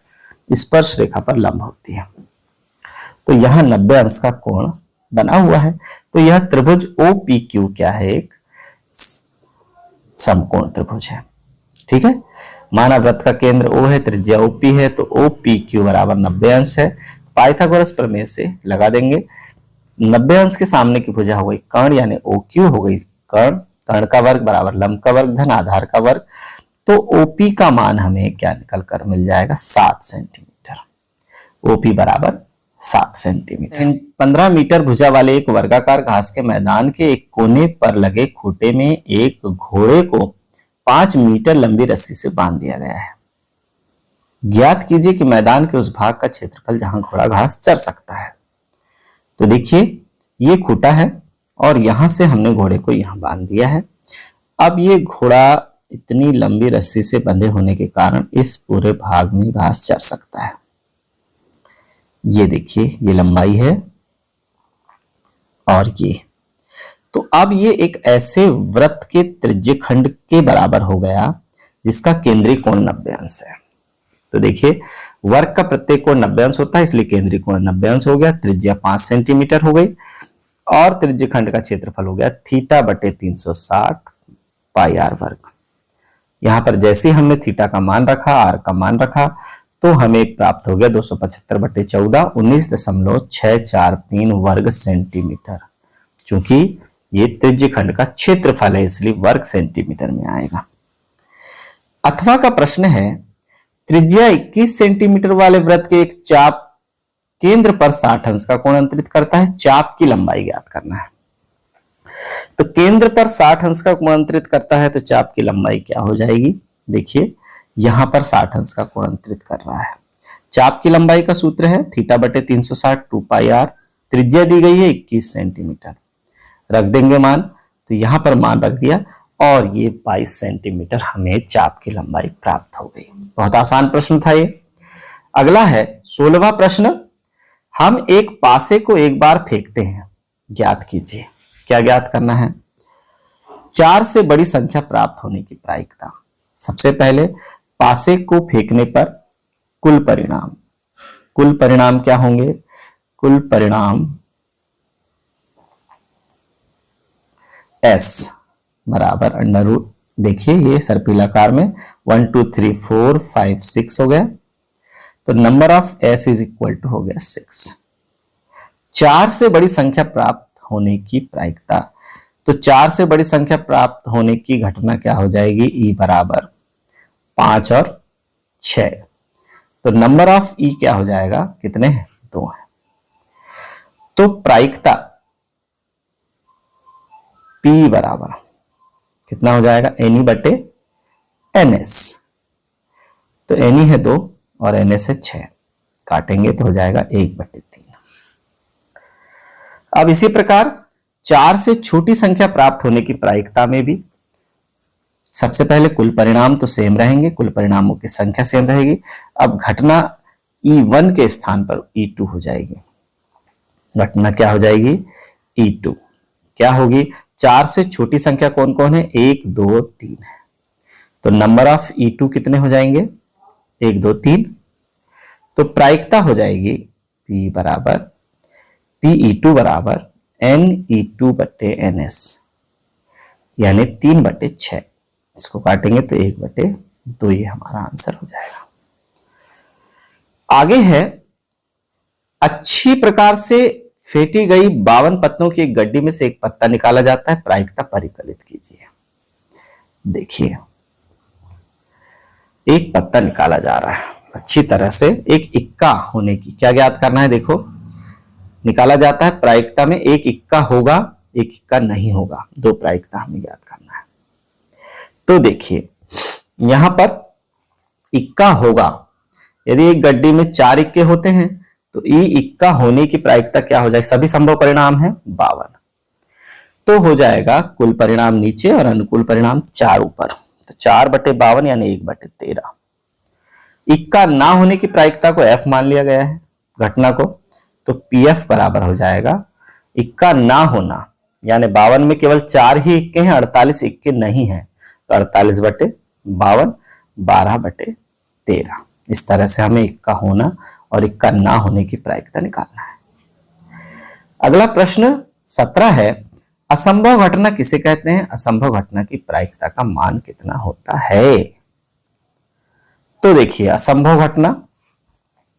स्पर्श रेखा पर लंब होती है, तो यहां 90 अंश का कोण बना हुआ है। तो यह त्रिभुज OPQ क्या है, एक समकोण त्रिभुज है। ठीक है, माना वृत्त का केंद्र O है, त्रिज्या OP है, तो OPQ बराबर 90 अंश है। पाइथागोरस प्रमेय से लगा देंगे 90 अंश के सामने की भुजा हो गई कर्ण यानी OQ हो गई कर्ण, कर्ण का वर्ग बराबर लंब का वर्ग धन आधार का वर्ग। तो OP का मान हमें क्या निकल कर मिल जाएगा 7 सेंटीमीटर। OP बराबर 7 सेंटीमीटर। 15 मीटर भुजा वाले एक वर्गाकार घास के मैदान के एक कोने पर लगे खूंटे में एक घोड़े को 5 मीटर लंबी रस्सी से बांध दिया गया है। ज्ञात कीजिए कि मैदान के उस भाग का क्षेत्रफल जहां घोड़ा घास चर सकता है। तो देखिए ये खूंटा है और यहां से हमने घोड़े को यहां बांध दिया है। अब ये घोड़ा इतनी लंबी रस्सी से बंधे होने के कारण इस पूरे भाग में घास चर सकता है। ये देखिए ये लंबाई है और ये, तो अब ये एक ऐसे वृत्त के त्रिज्यखंड के बराबर हो गया जिसका केंद्रीय कोण 90 अंश है। तो देखिए वर्ग का प्रत्येक कोण 90 अंश होता है, इसलिए केंद्रीय कोण 90 अंश हो गया। त्रिज्या 5 सेंटीमीटर हो गई और त्रिज्यखंड का क्षेत्रफल हो गया थीटा बटे 360 पाई आर वर्ग। यहां पर जैसे हमने थीटा का मान रखा, आर का मान रखा, तो हमें प्राप्त हो गया 275 बटे 14 19.643 वर्ग सेंटीमीटर। चूंकि ये त्रिज्यखंड का क्षेत्रफल है इसलिए वर्ग सेंटीमीटर में आएगा। अथवा का प्रश्न है त्रिज्या 21 सेंटीमीटर वाले वृत्त के एक चाप केंद्र पर 60 अंश का कोण अंतरित करता है। चाप की लंबाई ज्ञात करना है। तो केंद्र पर 60 अंश का कोण अंतरित करता है तो चाप की लंबाई क्या हो जाएगी? देखिए यहां पर 60 अंश का कोण अंतरित कर रहा है। चाप की लंबाई का सूत्र है थीटा बटे 360 2 पाई आर। त्रिज्या दी गई है 21 सेंटीमीटर, रख देंगे मान, तो यहां पर मान रख दिया और ये 22 सेंटीमीटर हमें चाप की लंबाई प्राप्त हो गई। बहुत आसान प्रश्न था ये। अगला है 16वां प्रश्न। हम एक पासे को एक बार फेंकते हैं, ज्ञात कीजिए। क्या ज्ञात करना है? 4 से बड़ी संख्या प्राप्त होने की प्रायिकता। सबसे पहले पासे को फेंकने पर कुल परिणाम, कुल परिणाम क्या होंगे? कुल परिणाम S बराबर अंडर रूट, देखिए ये सर्पिलाकार में 1 2 3 4 5 6 हो गया, तो number of S is equal to हो गया 6। 4 से बड़ी संख्या प्राप्त होने की प्रायिकता, तो 4 से बड़ी संख्या प्राप्त होने की घटना क्या हो जाएगी? E बराबर 5 और 6, तो नंबर ऑफ E क्या हो जाएगा? कितने हैं? 2 है। तो प्रायिकता P बराबर कितना हो जाएगा? NE बटे NS, तो NE है 2 और NS है 6, काटेंगे तो हो जाएगा 1 बटे 3। अब इसी प्रकार 4 से छोटी संख्या प्राप्त होने की प्रायिकता में भी सबसे पहले कुल परिणाम तो सेम रहेंगे, कुल परिणामों की संख्या सेम रहेगी। अब घटना E1 के स्थान पर E2 हो जाएगी। घटना क्या हो जाएगी? E2 क्या होगी? 4 से छोटी संख्या कौन कौन है? 1 2 3 है, तो नंबर ऑफ E2 कितने हो जाएंगे? 1 2 3, तो प्रायिकता हो जाएगी P बराबर PE2 बराबर NE2 बटे NS, यानी 3 बटे 6। इसको काटेंगे तो 1 बटे 2, ये हमारा आंसर हो जाएगा। आगे है अच्छी प्रकार से फेंटी गई 52 पत्तों की एक गड्डी में से एक पत्ता निकाला जाता है, प्रायिकता परिकलित कीजिए। देखिए एक पत्ता निकाला जा रहा है अच्छी तरह से, एक इक्का होने की क्या ज्ञात करना है? देखो निकाला जाता है प्रायिकता में एक इक्का होगा एक इक्का नहीं होगा, 2 प्रायिकता हमें ज्ञात करना है। तो देखिए यहां पर इक्का होगा, यदि एक गड्डी में 4 इक्के होते हैं तो ई इक्का होने की प्रायिकता क्या हो जाएगी? सभी संभव परिणाम है 52, तो हो जाएगा कुल परिणाम नीचे और अनुकूल परिणाम 4 ऊपर, तो 4 बटे 52 यानी 1 बटे 13। इक्का ना होने की प्रायिकता को F मान लिया गया है घटना को, तो PF बराबर हो जाएगा इक्का ना होना, यानी 52 में केवल 4 ही इक्के हैं, 48 इक्के नहीं है, तो 48 बटे 52 12 बटे 13। इस तरह से हमें इक्का होना और इक्का ना होने की प्रायिकता निकालना है। अगला प्रश्न 17 है असंभव घटना किसे कहते हैं? असंभव घटना की प्रायिकता का मान कितना होता है? तो देखिए असंभव घटना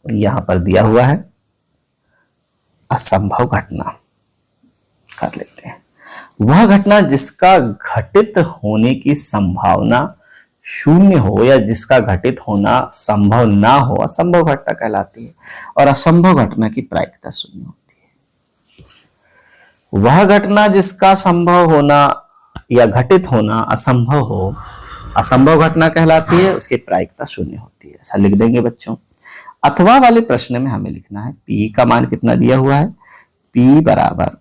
यहां पर दिया हुआ है, असंभव घटना कर लेते हैं। वह घटना जिसका घटित होने की संभावना शून्य हो या जिसका घटित होना संभव ना हो असंभव घटना कहलाती है, और असंभव घटना की प्रायिकता शून्य होती है। वह घटना जिसका संभव होना या घटित होना असंभव हो असंभव घटना कहलाती है, उसकी प्रायिकता शून्य होती है। ऐसा लिख देंगे बच्चों। अथवा वाले प्रश्न में हमें लिखना है P का मान कितना दिया हुआ है, P बराबर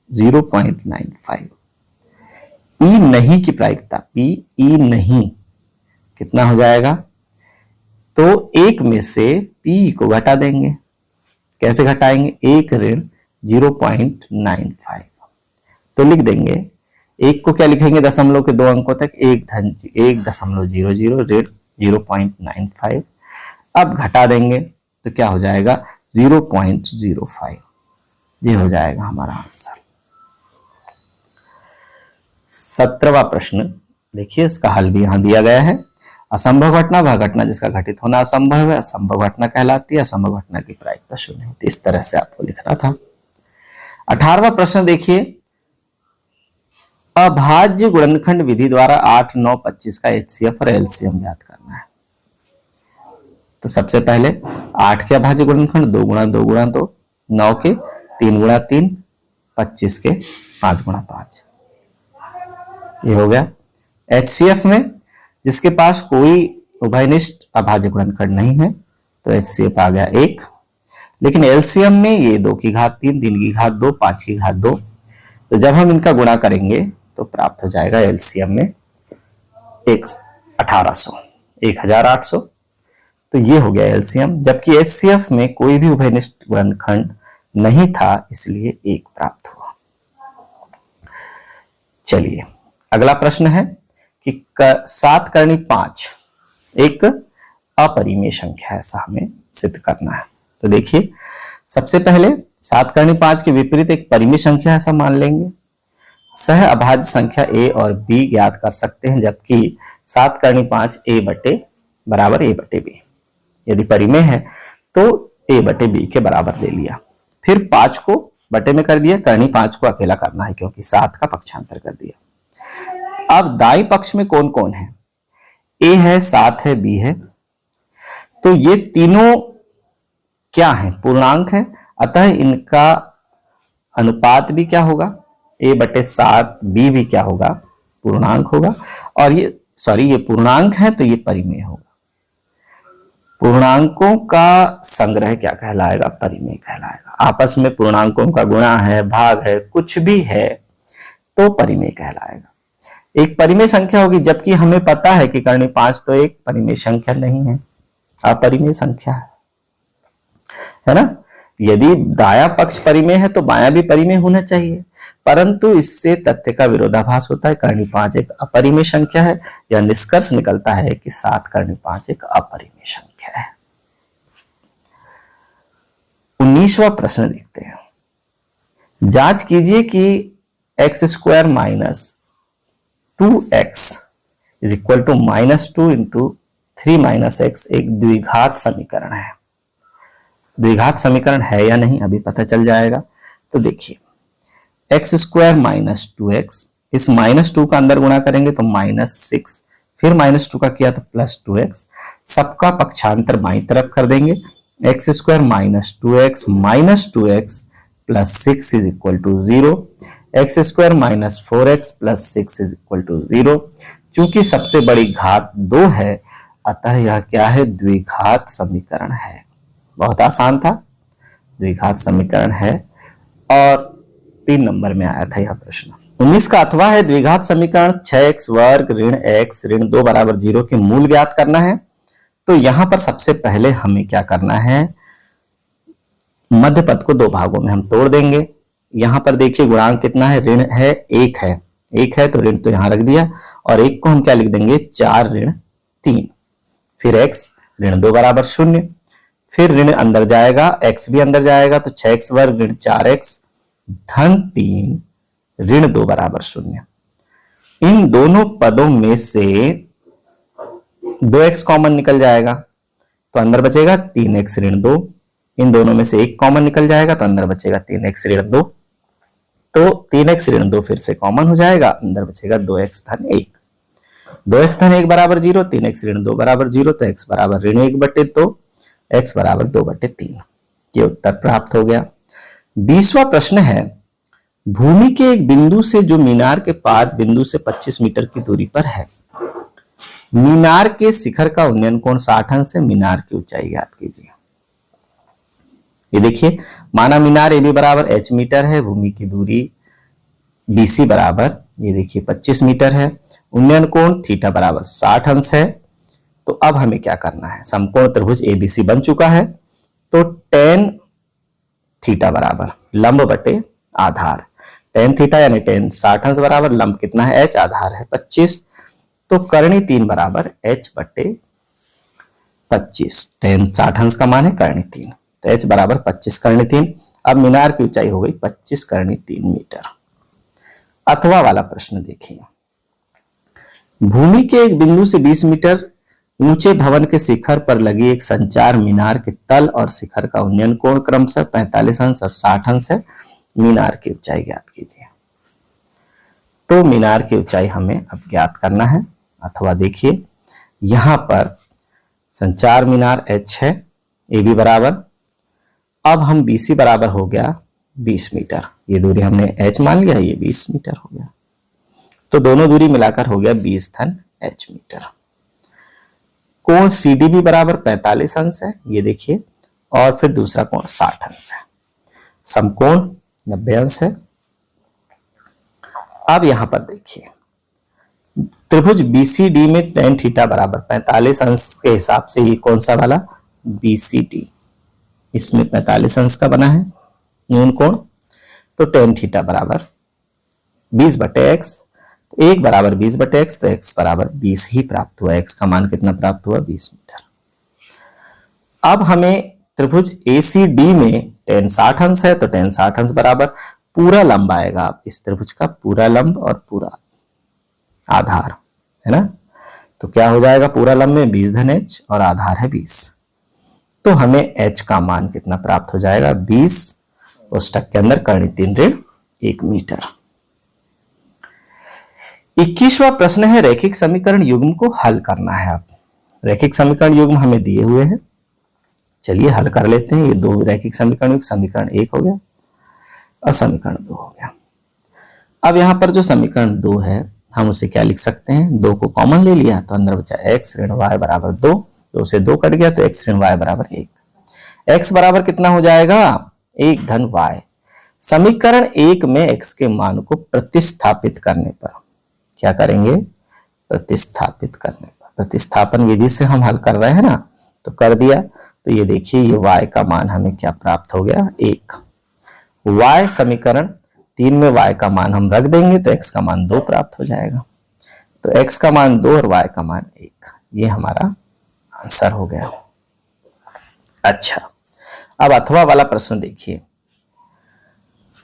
0.95। ई नहीं की प्रायिकता P ई नहीं कितना हो जाएगा, तो एक में से P को घटा देंगे। कैसे घटाएंगे, एक ऋण 0.95, तो लिख देंगे एक को क्या लिखेंगे दशमलव के दो अंकों तक, 1.00 ऋण 0.95। अब घटा देंगे तो क्या हो जाएगा 0.05। ये हो जाएगा हमारा आंसर। 17वां प्रश्न देखिए, इसका हल भी यहां दिया गया है। असंभव घटना वह घटना जिसका घटित होना असंभव है, असंभव घटना कहलाती है, असंभव घटना की प्रायिकता शून्य होती है। इस तरह से आपको लिखना था। 18वां प्रश्न देखिए, अभाज्य गुणनखंड विधि द्वारा 8, 9, 25 का HCF और LCM ज्ञात करना है। तो सबसे पहले 8 के अभाज्य गुणनखंड 2 गुणा 2 गुणा 2, 9 के 3 गुणा 3, 25 के 5 गुणा 5। ये हो गया। HCF में जिसके पास कोई उभयनिष्ठ अभाज्य गुणनखंड नहीं है तो HCF आ गया 1। लेकिन LCM में ये 2 की घात 3, 3 की घात 2, 5 की घात 2, तो जब हम इनका गुणा करेंगे तो प्राप्त हो जाएगा LCM में 1800। तो ये हो गया LCM, जबकि HCF में कोई भी उभयनिष्ठ गुणनखंड नहीं था, इसलिए 1 प्राप्त हुआ। चलिए अगला प्रश्न है कि 7 करनी 5 एक अपरिमेय संख्या है, ऐसा हमें सिद्ध करना है। तो देखिए सबसे पहले 7 करनी 5 के विपरीत एक परिमेय संख्या ऐसा मान लेंगे। सह अभाज्य संख्या A और B ज्ञात कर सकते हैं, जबकि 7 करनी 5 A बटे बराबर A बटे B। यदि परिमेय है तो A बटे B के बराबर ले लिया, फिर 5 को बटे में कर दिया, करनी 5 को अकेला करना है क्योंकि 7 का पक्षांतर कर दिया। अब दाई पक्ष में कौन कौन है, A है, 7 है, B है, तो ये तीनों क्या है, पूर्णांक है, अतः इनका अनुपात भी क्या होगा, A बटे 7, B भी क्या होगा, पूर्णांक होगा। और ये पूर्णांक है तो ये परिमेय होगा। पूर्णांकों का संग्रह क्या कहलाएगा, परिमेय कहलाएगा। आपस में पूर्णांकों का गुणा है, भाग है, कुछ भी है तो परिमेय कहलाएगा। एक परिमेय संख्या होगी, जबकि हमें पता है कि करनी 5 तो एक परिमेय संख्या नहीं है, अपरिमेय संख्या है ना। यदि दाया पक्ष परिमेय है तो बायां भी परिमेय होना चाहिए, परंतु इससे तथ्य का विरोधाभास होता है। करनी 5 एक अपरिमेय संख्या है, यह निष्कर्ष निकलता है कि 7 करनी 5 एक अपरिमेय संख्या है। 19वां प्रश्न देखते हैं। जांच कीजिए कि x² minus 2x is equal to -2 into 3 - x एक द्विघात समीकरण है। द्विघात समीकरण है या नहीं अभी पता चल जाएगा। तो देखिए x² माइनस 2x, इस -2 का अंदर गुणा करेंगे तो -6, फिर -2 का किया तो +2x, सबका पक्षांतर बाईं तरफ कर देंगे। x² minus 2x minus 2x plus 6 is equal to 0, x² minus 4x plus 6 is equal to 0। चूंकि सबसे बड़ी घात 2 है, अतः यह क्या है, द्विघात समीकरण है। बहुत आसान था, द्विघात समीकरण है और 3 नंबर में आया था यह प्रश्न। 19 का अथवा है द्विघात समीकरण 6x वर्ग ऋण x ऋण 2 बराबर 0 के मूल ज्ञात करना है। तो यहां पर सबसे पहले हमें क्या करना है, मध्य पद को 2 भागों में हम तोड़ देंगे। यहां पर देखिए गुणांक कितना है, ऋण है 1 है, 1 है तो ऋण तो यहां रख दिया, और 1 को हम क्या लिख देंगे, 4 ऋण 3, फिर x ऋण 2 बराबर 0, फिर ऋण अंदर जाएगा, x भी अंदर जाएगा, तो 6x वर्ग ऋण 4x धन 3 ऋण 2 बराबर 0। इन दोनों पदों में से 2x कॉमन निकल जाएगा तो अंदर बचेगा 3x ऋण 2, इन दोनों में से 1 कॉमन निकल जाएगा तो अंदर बचेगा 3x ऋण 2। तो 3x ऋण 2 फिर से कॉमन हो जाएगा, अंदर बचेगा 2x धन 1। 2x धन 1 बराबर 0, 3x ऋण 2 बराबर 0, तो x बराबर ऋण 1/2, x बराबर 2/3। ये उत्तर प्राप्त हो गया। 20वां प्रश्न है, भूमि के एक बिंदु से जो मीनार के पाद बिंदु से 25 मीटर की दूरी पर है, मीनार के शिखर का उन्नयन कोण 60 अंश है, मीनार की ऊंचाई ज्ञात कीजिए। ये देखिए, माना मीनार AB बराबर h मीटर है, भूमि की दूरी BC बराबर ये देखिए 25 मीटर है, उन्नयन कोण थीटा बराबर 60 अंश है। तो अब हमें क्या करना है, समकोण त्रिभुज ABC बन चुका है, तो tan थीटा बराबर लंब बटे आधार, tan थीटा यानी tan 60 अंश बराबर लंब कितना है h, आधार है 25, तो करणी 3 बराबर h बटे 25। tan 60 अंश का मान है करणी 3, तो h बराबर 25 करणी 3। अब मीनार की ऊंचाई हो गई 25 करणी 3 मीटर। अथवा वाला प्रश्न देखिए, भूमि के एक बिंदु से 20 मीटर ऊंचे भवन के शिखर पर लगी एक संचार मीनार के तल और शिखर का उन्नयन कोण क्रमशः 45 अंश और 60 अंश है, मीनार की ऊंचाई ज्ञात कीजिए। तो मीनार की ऊंचाई हमें अब ज्ञात करना है। अथवा देखिए, यहां पर संचार मीनार h है, AB बराबर, अब हम BC बराबर हो गया 20 मीटर, ये दूरी हमने h मान लिया, ये 20 मीटर हो गया, तो दोनों दूरी मिलाकर हो गया 20 धन h मीटर। कोण CDB बराबर 45 अंश है, ये देखिए, और फिर दूसरा कोण 60 अंश है, समकोण 90 अंश है। अब यहां पर देखिए, त्रिभुज BCD में tan थीटा बराबर 45 अंश के हिसाब से ये कौन सा वाला BCD, इसमें 45 अंश का बना है न्यून कोण, तो tan थीटा बराबर 20/x, 1 बराबर 20/x, तो x बराबर 20 ही प्राप्त हुआ। x का मान कितना प्राप्त हुआ, 20 मीटर। अब हमें त्रिभुज ACD में tan 60 अंश है, तो tan 60 अंश बराबर पूरा लंब आएगा, इस त्रिभुज का पूरा लंब और पूरा आधार है ना, तो क्या हो जाएगा, पूरा लंब में 20 धन h और आधार है 20, तो हमें h का मान कितना प्राप्त हो जाएगा, 20 कोष्टक के अंदर करणी 3 ऋण 1 मीटर। 21वां प्रश्न है, रैखिक समीकरण युग्म को हल करना है। अब रैखिक समीकरण युग्म हमें दिए हुए हैं, चलिए हल कर लेते हैं। ये दो रैखिक समीकरण युग्म, समीकरण 1 हो गया और समीकरण 2 हो गया। अब यहां पर जो समीकरण 2 है, हम उसे क्या लिख सकते हैं, 2 को कॉमन ले लिया तो अंदर बचा x ऋण y बराबर 2, 2 से 2 कट गया तो x ऋण y बराबर 1। x बराबर कितना हो जाएगा, 1 धन y। समीकरण 1 में x के मान को प्रतिस्थापित करने पर क्या करेंगे, प्रतिस्थापित करने पर, प्रतिस्थापन विधि से हम हल कर रहे हैं ना, तो कर दिया, तो ये देखिए ये y का मान हमें क्या प्राप्त हो गया, 1। y समीकरण 3 में y का मान हम रख देंगे तो x का मान 2 प्राप्त हो जाएगा, तो x का मान 2 और y का मान 1, ये हमारा आंसर हो गया। अच्छा, अब अथवा वाला प्रश्न देखिए।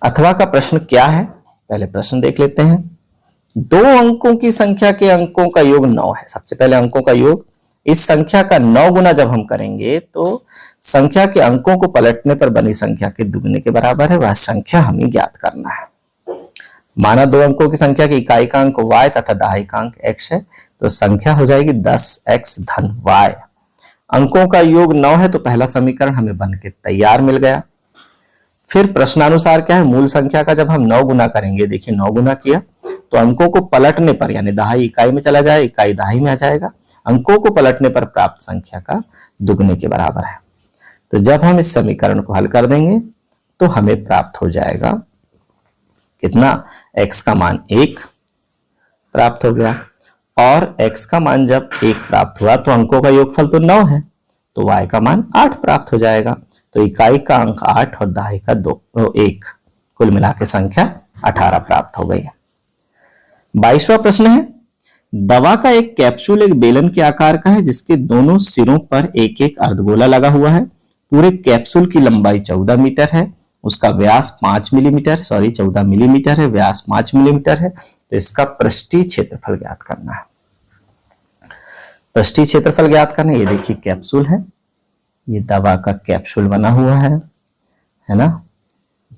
अथवा का प्रश्न क्या है, पहले प्रश्न देख लेते हैं। 2 अंकों की संख्या के अंकों का योग 9 है। सबसे पहले अंकों का योग, इस संख्या का 9 गुना जब हम करेंगे तो संख्या के अंकों को पलटने पर बनी संख्या के दुगने के बराबर है, वह संख्या हमें ज्ञात करना है। माना 2 अंकों की संख्या के इकाई का अंक y तथा दहाई का अंक x है, तो संख्या हो जाएगी 10x धन y। अंकों का योग 9 है, तो पहला समीकरण हमें बन के तैयार मिल गया। फिर प्रश्नानुसार क्या है, मूल संख्या का जब हम 9 गुना करेंगे, देखिए 9 गुना किया तो अंकों को पलटने पर, यानी दहाई इकाई में चला जाए, इकाई दहाई में आ जाएगा, अंकों को पलटने पर प्राप्त संख्या का दुगने के बराबर है। तो जब हम इस समीकरण को हल कर देंगे तो हमें प्राप्त हो जाएगा कितना, x का मान 1 प्राप्त हो गया, और x का मान जब 1 प्राप्त हुआ तो अंकों का योगफल तो 9 है, तो y का मान 8 प्राप्त हो जाएगा। तो इकाई का अंक 8 और दहाई का 1, कुल मिला के संख्या 18 प्राप्त हो गई। 22वां प्रश्न है, दवा का एक कैप्सूल एक बेलन के आकार का है, जिसके दोनों सिरों पर एक एक अर्धगोला लगा हुआ है। पूरे कैप्सूल की लंबाई 14 मीटर है, उसका व्यास 5 मिलीमीटर, 14 मिलीमीटर है, व्यास 5 मिलीमीटर है। तो इसका पृष्ठीय क्षेत्रफल ज्ञात करना है। पृष्ठीय क्षेत्रफल ज्ञात करना है। ये देखिए कैप्सूल है, ये दवा का कैप्सूल बना हुआ है ना,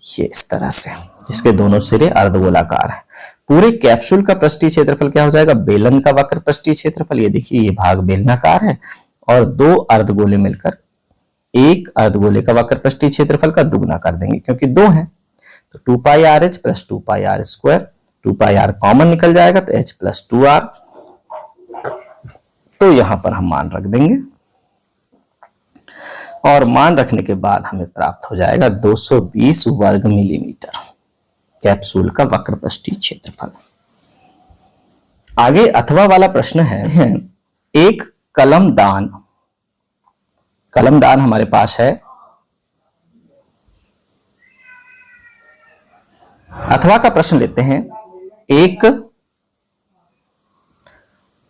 ये इस तरह से जिसके दोनों सिरे अर्धगोलाकार है। पूरे कैप्सूल का पृष्ठीय क्षेत्रफल क्या हो जाएगा? बेलन का वक्र पृष्ठीय क्षेत्रफल, ये देखिए ये भाग बेलनाकार है और दो अर्धगोले मिलकर एक अर्धगोले का वक्र पृष्ठीय क्षेत्रफल का दुगना कर देंगे, क्योंकि दो है तो 2 pi r h plus 2 pi r square, 2 pi r common निकल जाएगा तो h प्लस 2r, तो यहां पर हम मान रख देंगे और मान रखने के बाद हमें प्राप्त हो जाएगा 220 वर्ग मिलीमीटर कैप्सूल का वक्र पृष्ठीय क्षेत्रफल। आगे अथवा वाला प्रश्न है, एक कलमदान हमारे पास है। अथवा का प्रश्न लेते हैं। एक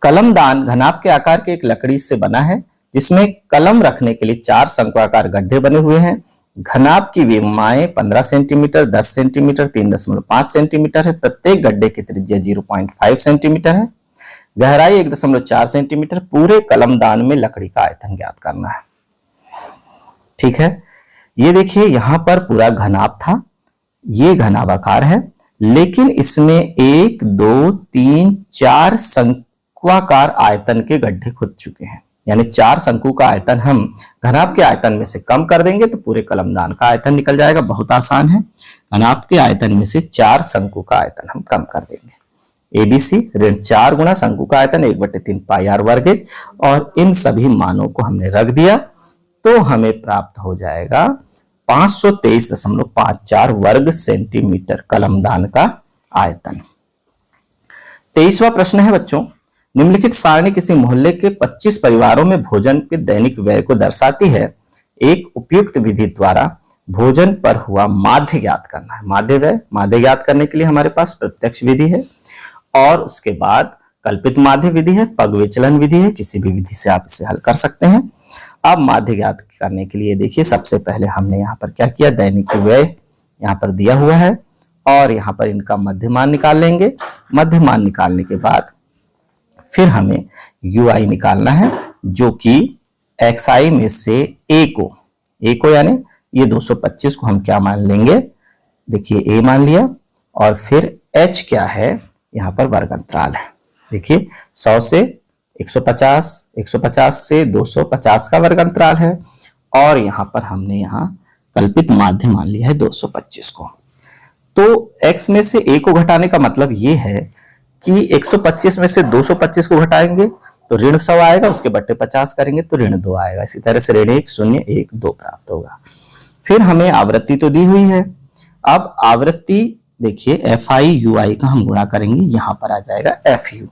कलमदान घनाभ के आकार के एक लकड़ी से बना है जिसमें कलम रखने के लिए 4 शंक्वाकार गड्ढे बने हुए हैं। घनाभ की विमाएं 15 सेंटीमीटर, 10 सेंटीमीटर, 3.5 सेंटीमीटर है। प्रत्येक गड्ढे की त्रिज्या 0.5 सेंटीमीटर है। गहराई 1.4 सेंटीमीटर। पूरे कलमदान में लकड़ी का आयतन ज्ञात करना है। ठीक है, ये देखिए यहां पर पूरा घनाभ था, ये घनाभाकार है, लेकिन इसमें 1, 2, 3, 4 शंक्वाकार आयतन के गड्ढे खुद चुके हैं। यानी 4 शंकु का आयतन हम घनाभ के आयतन में से कम कर देंगे तो पूरे कलमदान का आयतन निकल जाएगा। बहुत आसान है, घनाभ के आयतन में से 4 शंकु का आयतन हम कम कर देंगे। ABC ऋण 4 गुना शंकु का आयतन 1/3 पाई आर वर्ग h, और इन सभी मानों को हमने रख दिया तो हमें प्राप्त हो जाएगा 523.54 वर्ग सेंटीमीटर कलमदान का आयतन। 23वां प्रश्न है बच्चों, निम्नलिखित सारणी किसी मोहल्ले के 25 परिवारों में भोजन के दैनिक व्यय को दर्शाती है। एक उपयुक्त विधि द्वारा भोजन पर हुआ माध्य ज्ञात करना है। माध्य ज्ञात करने के लिए हमारे पास प्रत्यक्ष विधि है और उसके बाद कल्पित माध्य विधि है, पग विचलन विधि है। किसी भी विधि से आप इसे हल कर सकते हैं। अब माध्य ज्ञात करने के लिए देखिए, सबसे पहले हमने यहाँ पर क्या किया, दैनिक व्यय यहाँ पर दिया हुआ है और यहाँ पर इनका मध्यमान निकाल लेंगे। मध्यमान निकालने के बाद फिर हमें ui निकालना है, जो कि xi में से a को यानी ये 225 को हम क्या मान लेंगे, देखिए a मान लिया, और फिर h क्या है, यहाँ पर वर्ग अंतराल है। देखिए 100 से 150, 150 से 250 का वर्ग अंतराल है और यहाँ पर हमने यहाँ कल्पित माध्य मान लिया है 225 को। तो x में से a को घटाने का मतलब ये है कि 125 में से 225 को घटाएंगे तो ऋण 100 आएगा, उसके बट्टे 50 करेंगे तो ऋण 2 आएगा। इसी तरह से ऋण 1, 0, 1, 2 प्राप्त होगा। फिर हमें आवृत्ति तो दी हुई है, अब आवृत्ति देखिए fi ui का हम गुणा करेंगे, यहां पर आ जाएगा fu।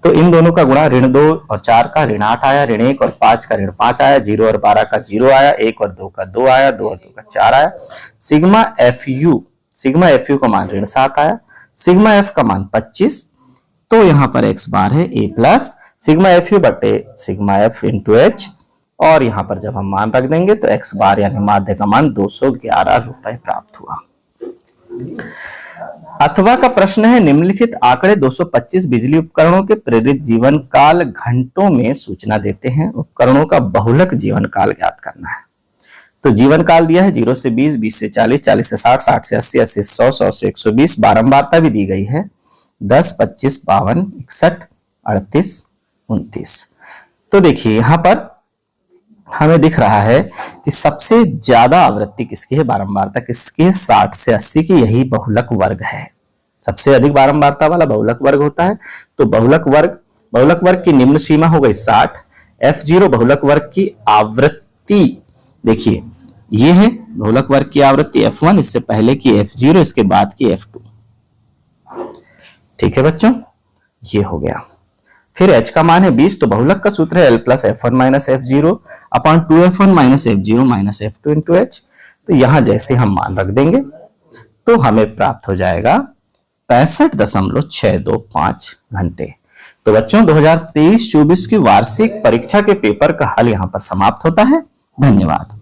तो इन दोनों का गुणा ऋण 2 और 4 का ऋण 8 आया, ऋण 1 और 5 का ऋण 5 आया, 0 और 12 का 0 आया, 1 और 2 का 2 आया, 2 और 2 का 4 आया। सिग्मा fu का मान ऋण 7 आया, सिग्मा f का मान 25। तो यहाँ पर x बार है a प्लस सिग्मा fu बटे सिग्मा f इंटू h, और यहाँ पर जब हम मान रख देंगे तो x बार यानी माध्य का मान 211 रुपए प्राप्त हुआ। अथवा का प्रश्न है, निम्नलिखित आंकड़े 225 बिजली उपकरणों के प्रेरित जीवन काल घंटों में सूचना देते हैं। उपकरणों का बहुलक जीवन काल ज्ञात करना है। तो जीवन काल दिया है 0 से 20, 20 से 40, 40 से 60, 60 से 80, 80 से 100, 100 से 120। बारंबारता भी दी गई है 10, 25, 52, 61, 38, 29। तो देखिए यहाँ पर हमें दिख रहा है कि सबसे ज्यादा आवृत्ति किसकी है, बारंबारता किसकी है, 60 से 80 की। यही बहुलक वर्ग है, सबसे अधिक बारंबारता वाला बहुलक वर्ग होता है। तो बहुलक वर्ग की निम्न सीमा हो गई 60। f0 बहुलक वर्ग की आवृत्ति, देखिए ये है बहुलक वर्ग की आवृत्ति f1, इससे पहले की f0, इसके बाद की f2। ठीक है बच्चों, ये हो गया। फिर h का मान है 20, तो बहुलक का सूत्र है l plus f1 minus f0 upon 2f1 minus f0 minus f2 into h। तो यहां जैसे हम मान रख देंगे तो हमें प्राप्त हो जाएगा 65.625 घंटे। तो बच्चों 2023-24 की वार्षिक परीक्षा के पेपर का हल यहां पर समाप्त होता है। धन्यवाद।